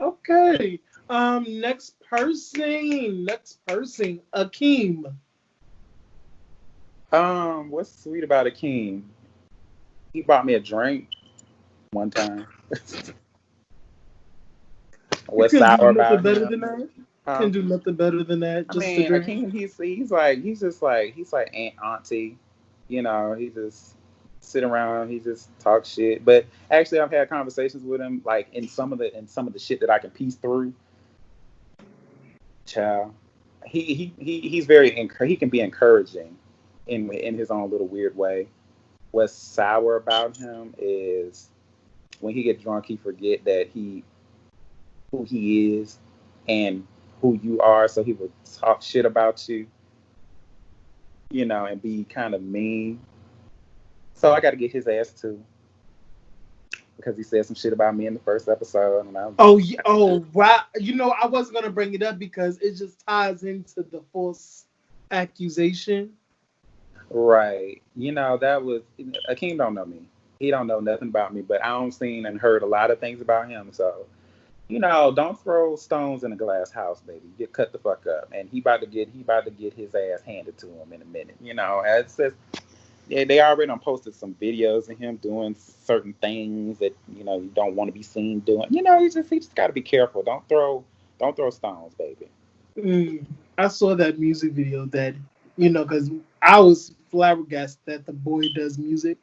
Okay. Next person. Next person. Akeem. What's sweet about Akeem? He bought me a drink one time. You What's couldn't do sour nothing about better him? than that. Huh? Couldn't do nothing better than that. I Just a mean, drink. Akeem, he's just like Aunt Auntie, he just sit around, he just talk shit. But actually, I've had conversations with him, like in some of the shit that I can piece through. Child, he's he can be encouraging in his own little weird way. What's sour about him is when he gets drunk, he forget that who he is and who you are. So he would talk shit about you, and be kind of mean. So I got to get his ass too because he said some shit about me in the first episode, and I was Oh, oh, wow. I wasn't gonna bring it up because it just ties into the false accusation. right. That was Akeem don't know me. He don't know nothing about me, but I don't seen and heard a lot of things about him. So don't throw stones in a glass house, baby. Get cut the fuck up, and he about to get his ass handed to him in a minute. It's just, yeah, they already done posted some videos of him doing certain things that you don't want to be seen doing. He just got to be careful. Don't throw stones, baby. Mm, I saw that music video that, because I was flabbergasted that the boy does music.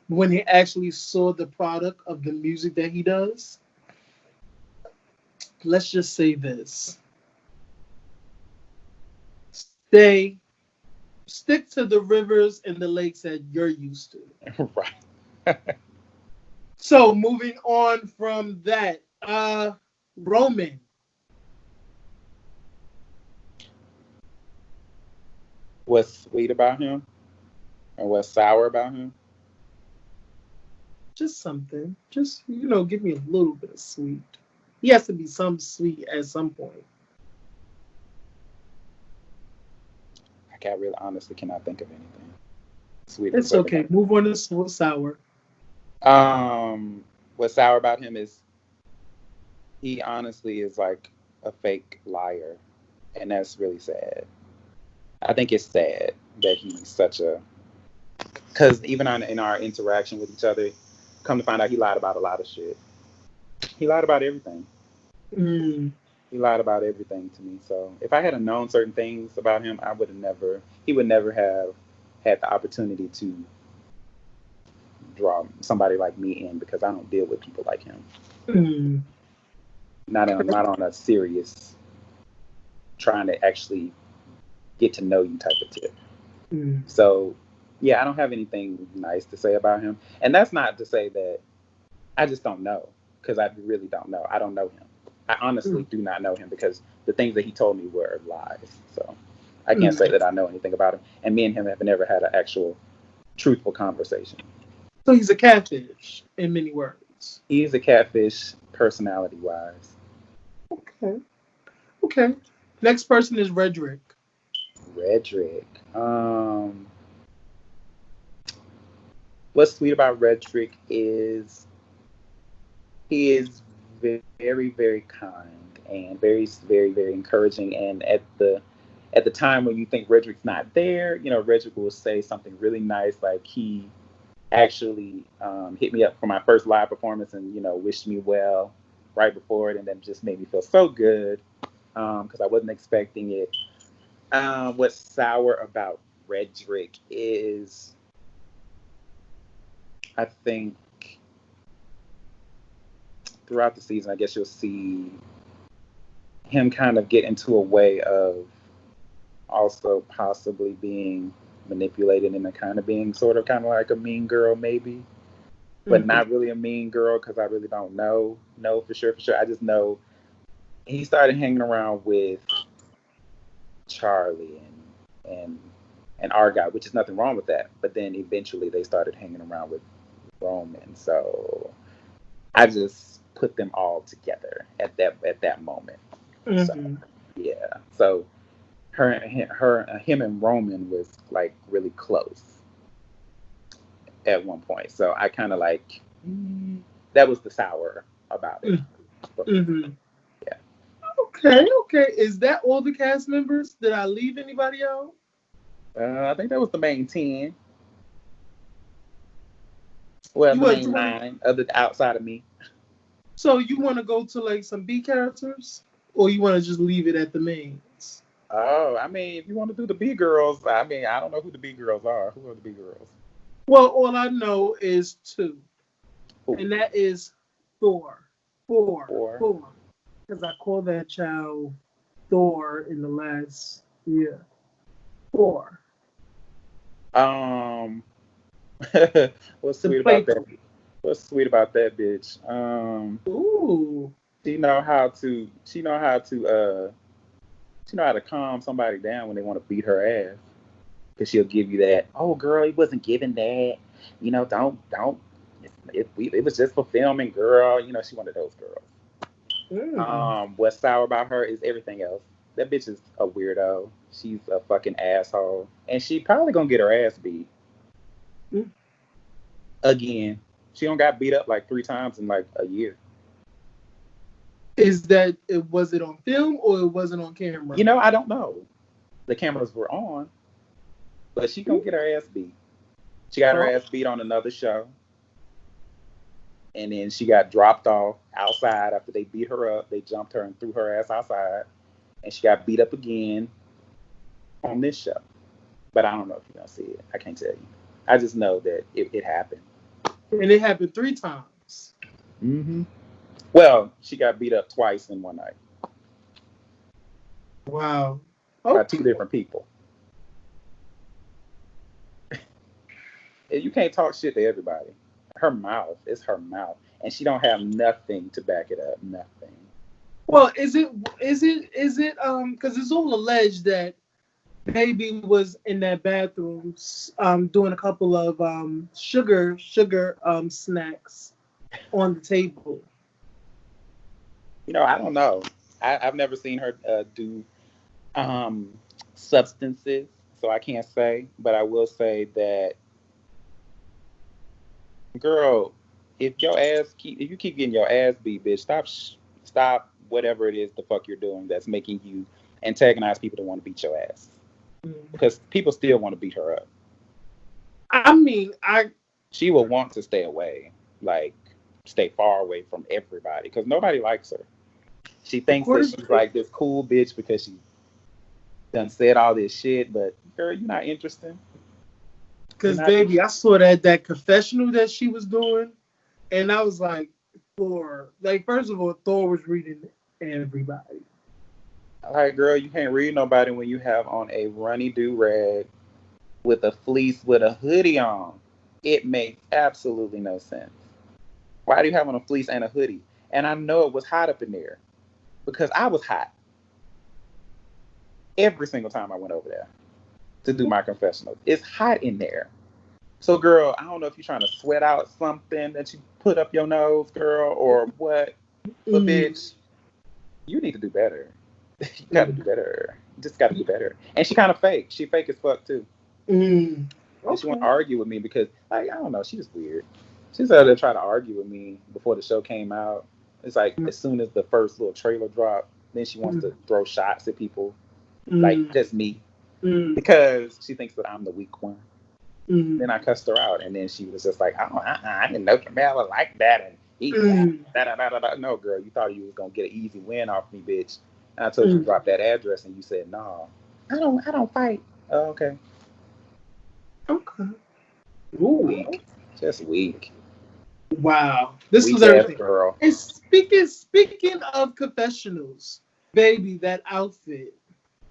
When he actually saw the product of the music that he does, let's just say this: stay, stick to the rivers and the lakes that you're used to. Right. So moving on from that, Roman, What's sweet about him and what's sour about him? just something, just give me a little bit of sweet. He has to be some sweet at some point. I can't really honestly cannot think of anything sweet at the It's second okay. moment. Move on to sour. What's sour about him is he honestly is like a fake liar, and that's really sad. I think it's sad that he's such a, because even in our interaction with each other, come to find out he lied about a lot of shit. He lied about everything. Mm, He lied about everything to me. So if I had known certain things about him, I would have never. He would never have had the opportunity to draw somebody like me in because I don't deal with people like him. mm. Not on a serious, trying to actually get to know you type of tip. Mm. So yeah, I don't have anything nice to say about him, and that's not to say that I just don't know, because I really don't know. I don't know him. I honestly Mm. do not know him because the things that he told me were lies. So I can't say Mm. that I know anything about him. And me and him have never had an actual truthful conversation. So he's a catfish in many words. He's a catfish personality wise. Okay. Okay. Next person is Redrick. Redrick. What's sweet about Redrick is he is very, very kind and very, very, very encouraging. And at the time when you think Redrick's not there, Redrick will say something really nice, like he actually hit me up for my first live performance and wished me well right before it, and then just made me feel so good because I wasn't expecting it. What's sour about Redrick is, I think, throughout the season, I guess you'll see him kind of get into a way of also possibly being manipulated and kind of being sort of kind of like a mean girl maybe, but Mm-hmm. not really a mean girl because I really don't know for sure. I just know he started hanging around with Charlie and and Argyle, which is nothing wrong with that. But then eventually they started hanging around with Roman. So I just put them all together at that moment. So Mm-hmm. yeah. So him and Roman was like really close at one point. So I kind of like that was the sour about it for me. Mm-hmm. Yeah. Okay, okay. Is that all the cast members? Did I leave anybody out? I think that was the main 10. Well, You the want you main want nine, other outside of me. so you want to go to like some B characters, or you want to just leave it at the mains? Oh, I mean, if you want to do the B girls, I mean, I don't know who the B girls are. Who are the B girls? Well, all I know is two, Who? and that is Thor. Four, Or four, because I called that child Thor in the last year. Four, um, what's the sweet about that? playful. What's sweet about that bitch? Ooh. She know how to. She know how to calm somebody down when they want to beat her ass. Cause she'll give you that. Oh, girl, he wasn't giving that. Don't. It was just for filming, girl. She one of those girls. Mm. What's sour about her is everything else. That bitch is a weirdo. She's a fucking asshole, and she probably gonna get her ass beat Mm. again. She don't got beat up like 3 times in like a year. Is that it? Was it on film or it wasn't on camera? I don't know. The cameras were on, but she gonna get her ass beat. She got her Oh. ass beat on another show, and then she got dropped off outside after they beat her up. They jumped her and threw her ass outside, and she got beat up again on this show. But I don't know if you're gonna see it. I can't tell you. I just know that it happened. And it happened 3 times. hmm Well, she got beat up twice in one night Wow. by two Okay. different people. And you can't talk shit to everybody. Her mouth is her mouth, and she don't have nothing to back it up. Nothing. Well, is it because it's all alleged that baby was in that bathroom doing a couple of sugar snacks on the table. I don't know. I've never seen her do um, substances, so I can't say. But I will say that, girl, if you keep getting your ass beat, bitch, stop whatever it is the fuck you're doing that's making you antagonize people that want to beat your ass, Mm. because people still want to beat her up. I mean, I She will want to stay away, like stay far away from everybody, because nobody likes her. She thinks that according she's to like this cool bitch because she done said all this shit, but girl, you're not interesting. You're because not baby, I saw that confessional that she was doing, and I was like, Thor. Like first of all, Thor was reading everybody. all right, girl. You can't read nobody when you have on a runny do rag with a fleece with a hoodie on. It makes absolutely no sense. Why do you have on a fleece and a hoodie? And I know it was hot up in there because I was hot every single time I went over there to do my confessionals. It's hot in there. So, girl, I don't know if you're trying to sweat out something that you put up your nose, girl, or what, but Mm, bitch, you need to do better. You gotta mm, do better. You just gotta do better. And she kind of fake. She fake as fuck too. mm. And she want to Okay. argue with me because, like, I don't know, she's weird. She's out there trying to argue with me before the show came out. It's like as soon as the first little trailer dropped, then she wants to Mm, throw shots at people, like mm, just me, mm, because she thinks that I'm the weak one. Then mm, I cussed her out, and then she was just like, "Oh, I didn't know Tramel was like that." And he, mm, da, da, da, da, da. No, girl, you thought you was gonna get an easy win off me, bitch. And I told you to mm. drop that address, and you said, "No, I don't fight." Oh, okay, Okay. Ooh. weak, just weak, Wow. This was weak ass everything. girl. And speaking of confessionals, baby, that outfit,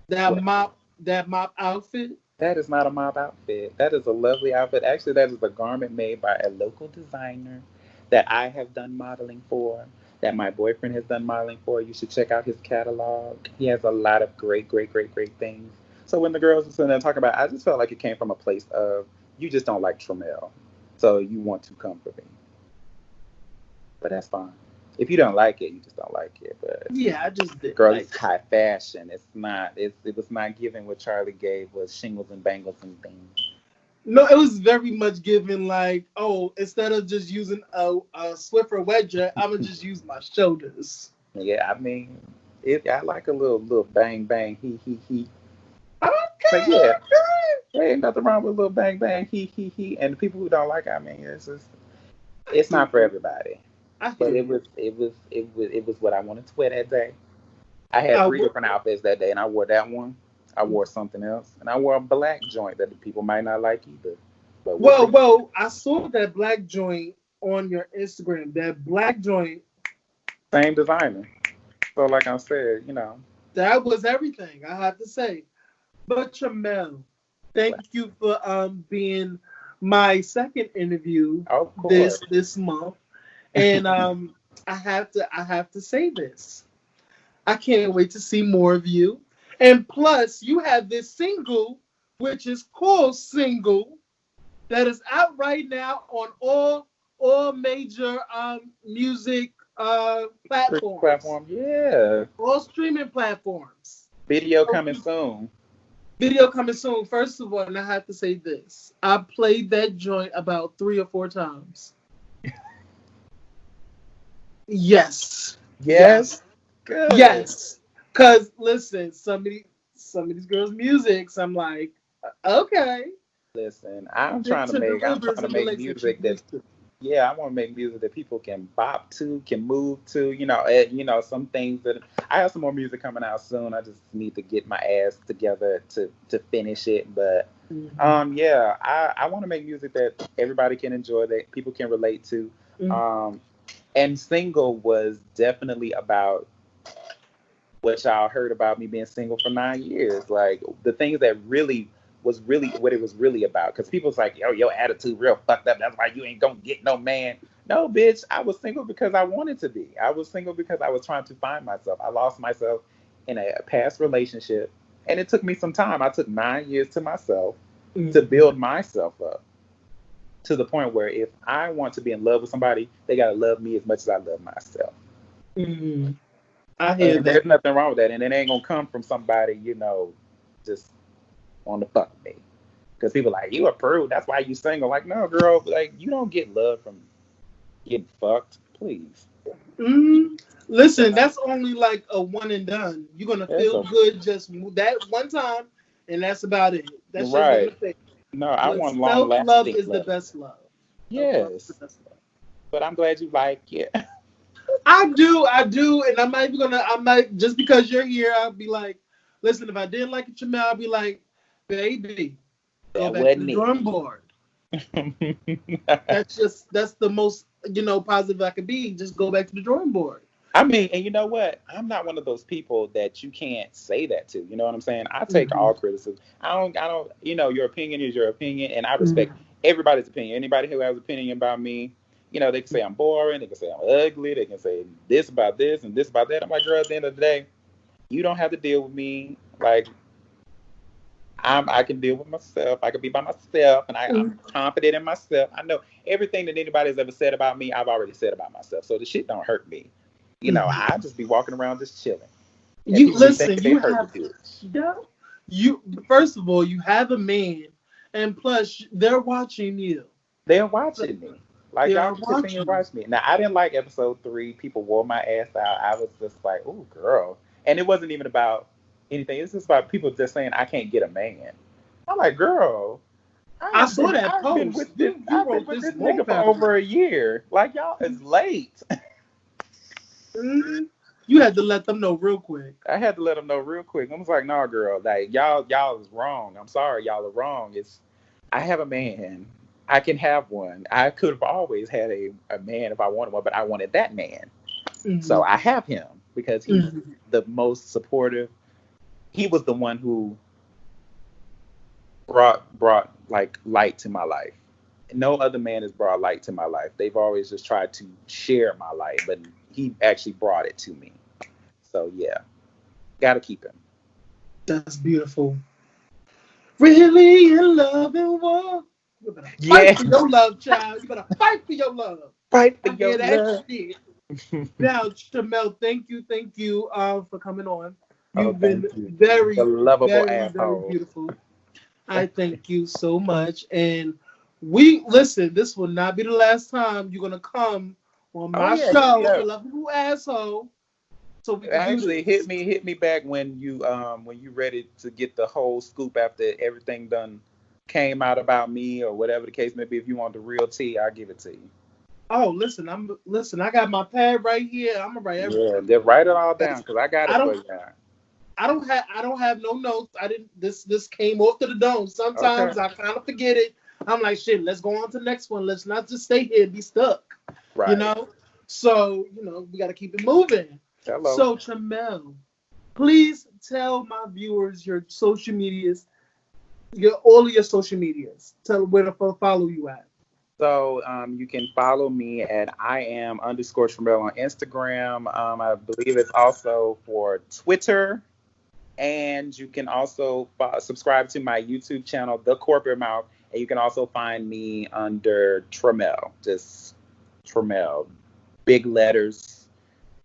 What? that mop outfit. That is not a mob outfit. That is a lovely outfit. Actually, that is a garment made by a local designer that I have done modeling for, that my boyfriend has done modeling for. You should check out his catalog. He has a lot of great, great, great, great things. So when the girls were sitting there talking about it, I just felt like it came from a place of you just don't like Tramel. So you want to come for me. But that's fine. If you don't like it, you just don't like it. But Yeah, I just didn't girl, like it's it. high fashion. It's not. It was not giving what Charlie gave was shingles and bangles and things. No, it was very much given like, oh, instead of just using a Swiffer wedger, I'm gonna just use my shoulders. Yeah, I mean, I like a little bang bang he. But Okay, yeah, okay. there ain't nothing wrong with a little bang bang he. And the people who don't like, I mean, I it's hear not for you. everybody. I But hear you. it was what I wanted to wear that day. I had I three will. different outfits that day, and I wore that one. I wore something else, and I wore a black joint that the people might not like either. But we'll see. Well, I saw that black joint on your Instagram. That black joint, Same designer. So, like I said, that was everything. I have to say. But Tramel, thank you for being my second interview of this course. this month. And I have to say this. I can't wait to see more of you. And plus, you have this single, which is called Single, that is out right now on all major music Streaming platforms, platform, yeah. all streaming platforms. Video So, coming soon. video coming soon. First of all, and I have to say this: I played that joint about 3 or 4 times. Yes, Yes. yes, Good. yes. Cause listen, some of these girls' musics, I'm like, okay, Listen, stick to the I'm rivers trying to and the make lakes that you music that used to. yeah, I want to make music that people can bop to, can move to. Some things that I have some more music coming out soon. I just need to get my ass together to finish it. But Mhm. yeah, I want to make music that everybody can enjoy, that people can relate to. Mhm. Um, and single was definitely about what y'all heard about me being single for 9 years. Like the things that really was really what it was really about. Because people's like, yo, your attitude real fucked up. That's why you ain't gonna get no man. No, bitch. I was single because I wanted to be. I was single because I was trying to find myself. I lost myself in a past relationship, and it took me some time. I took 9 years to myself to Mhm. build myself up to the point where if I want to be in love with somebody, they gotta love me as much as I love myself. Mhm. I hear And that. there's nothing wrong with that. And it ain't gonna come from somebody, just on the fuck me. Because people like, you a prude, that's why you single. Like, no, girl, like you don't get love from getting fucked. Please. Mhm. Listen, that's only like a one and done. You're gonna That's feel a good just that one time, and that's about it. That's just gonna right. fade. No, I But want long self love lasting is the love. best love. Self love is the Yes. best love. But I'm glad you like it. I do, and I'm not even gonna. I'm not just because you're here. I'll be like, listen. If I didn't like it, Jamel, I'll be like, baby, go That back to the wasn't drawing board. it. That's the most positive I could be. Just go back to the drawing board. I mean, and you know what? I'm not one of those people that you can't say that to. You know what I'm saying? I take Hmm. all criticism. I don't, your opinion is your opinion, and I Hmm. respect everybody's opinion. Anybody who has an opinion about me, they can say I'm boring, they can say I'm ugly, they can say this about this and this about that. I'm like, girl, at the end of the day, you don't have to deal with me. Like, I can deal with myself. I can be by myself, and I'm confident in myself. I know everything that anybody's ever said about me, I've already said about myself. So the shit don't hurt me. Hmm. I just be walking around just chilling, and You people be listen. thinking they You heard the have bitch. yeah. You first of all, you have a man, and plus they're watching you. They're watching me. Like They y'all are can continue to watching watch me. Now I didn't like episode 3. People wore my ass out. I was just like, "Ooh, girl," and it wasn't even about anything. It's just about people just saying I can't get a man. I'm like, girl, I saw that I've been post. with this You I've been wrote with this this long nigga for paragraph. over a year. Like y'all is late. Hmm. You had to let them know real quick. I had to let them know real quick. I was like, "No, girl, like y'all is wrong. I'm sorry, y'all are wrong. It's I have a man. I can have one. I could have always had a man if I wanted one, but I wanted that man. So Hmm. I have him because he's Hmm. the most supportive. He was the one who brought like light to my life. No other man has brought light to my life. They've always just tried to share my light, but he actually brought it to me. So yeah, gotta keep him. That's beautiful. Really in love and war. You better Yeah, fight for your love, child. You better fight for your love. fight for I your hear that love. shit. Now, Tramel, thank you for coming on. Oh, You've been thank you. The very, lovable very, very asshole. beautiful. I thank you so much. And we listen, this will not be the last time you're gonna come on Oh my yeah, hit me show, The up. Lovable Asshole, so we can do Actually, this. hit me back when you ready to get the whole scoop after everything done came out about me or whatever the case may be. If you want the real tea, I'll give it to you. Oh, listen, I got my pad right here. I'm gonna write Yeah, everything. just write it all down because I got I it for don't you. I don't have no notes. I didn't this came off to the dome. Okay. Sometimes I kind of forget it. I'm like, shit, let's go on to the next one. Let's not just stay here and be stuck. You Right. know? So, we gotta keep it moving. Hello. So Tramel, please tell my viewers your social medias, your all of your social medias. Tell them where to follow you at. So you can follow me at I am underscore Tramel on Instagram. I believe it's also for Twitter. And you can also subscribe to my YouTube channel, The Corporate Mouth. And you can also find me under Tramel, just Tramel, big letters.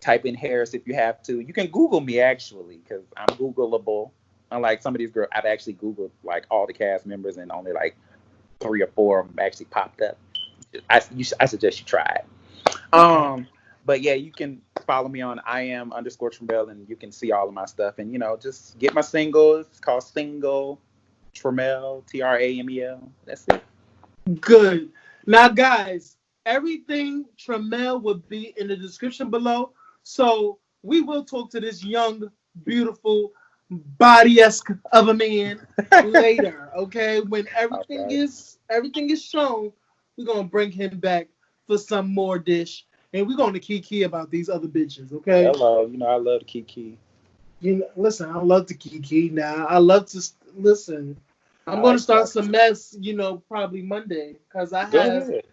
Type in Harris if you have to. You can Google me actually, because I'm Googleable. Unlike some of these girls, I've actually Googled like all the cast members, and only like 3 or 4 of them actually popped up. I suggest you try it. Okay. But yeah, you can follow me on I am underscore Tramel, and you can see all of my stuff. And just get my single. It's called Single Tramel, Tramel. That's it. Good. Now, guys, everything Tramel will be in the description below. So we will talk to this young, beautiful, body-esque of a man later. Okay, when Okay. everything is shown, we're gonna bring him back for some more dish, and we're gonna kiki about these other bitches. Okay. Hello. I love Kiki. Listen, I love to kiki now. I love to listen. I'm I gonna like start that. some mess, probably Monday, because I Go have. ahead.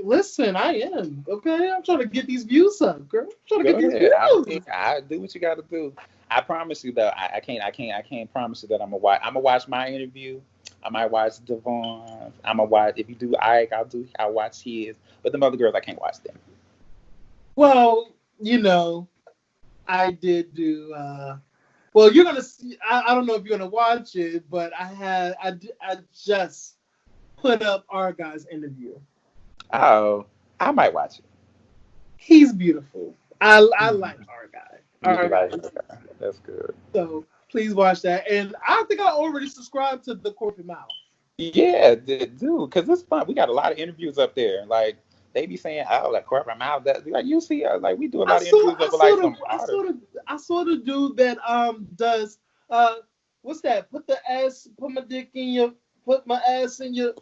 Listen, I am okay. I'm trying to get these views up, girl. I'm trying to Go get these ahead. views. I do what you got to do. I promise you though, I can't promise you that I'm gonna watch. I'm gonna watch my interview. I might watch Devon. I'm gonna watch. If you do Ike, I'll watch his. But the other girls, I can't watch them. Well, I did do. Well, you're gonna see. I don't know if you're gonna watch it, but I just put up our guy's interview. Oh, I might watch it. He's beautiful. I like our guy. You Our guy like is that? That's good. so. Please watch that. And I think I already subscribed to the Corporate Mouth. Yeah, dude, because it's fun. We got a lot of interviews up there. Like they be saying, "Oh, like corporate mouth." That like you see, like we do a I lot of saw interviews I of saw like the some I saw artists. the I saw the dude that does what's that? Put my dick in your put my ass in your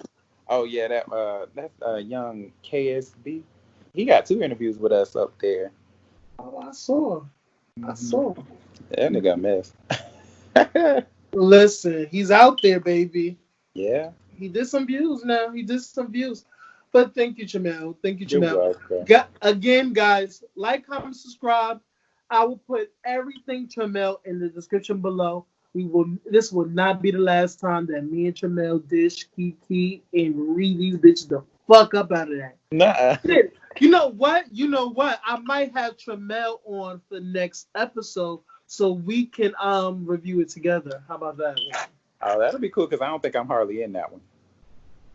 Oh yeah, that's young KSB. He got 2 interviews with us up there. oh I Hmm. saw. That nigga a mess. Listen, he's out there, baby. Yeah, He did some views now. He did some views. But thank you, Jamel. Thank you, you're Jamel. welcome. Again, guys, like, comment, subscribe. I will put everything Tramel in the description below. This will not be the last time that me and Tramel dish Kiki and read these bitches the fuck up out of that. Nuh-uh. Shit. You know what? You know what? I might have Tramel on for the next episode so we can review it together. How about that? Oh, that'll be cool because I don't think I'm hardly in that one.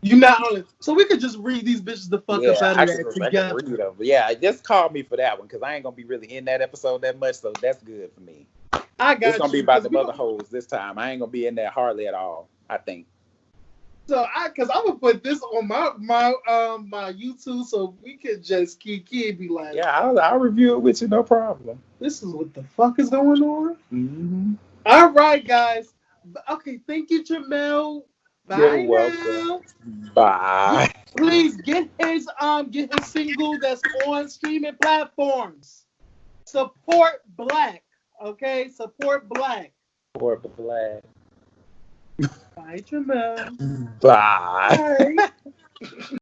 You not only so we could just read these bitches the fuck up Yeah, out of that I can together. read them. But yeah, just call me for that one because I ain't gonna be really in that episode that much, so that's good for me. I It's got gonna be you about because the mother hoes this time. I ain't gonna be in that hardly at all. I think. because I'm gonna put this on my YouTube so we could just kiki and be like, Yeah, I'll review it with you, no problem. this is what the fuck is going on. Hmm. All right, guys. Okay, thank you, Jamel. You're Bye welcome. now. Get, Bye. please get his single that's on streaming platforms. Support Black. Okay, support Black. Poor black. Bye, Jamel. Bye. Bye.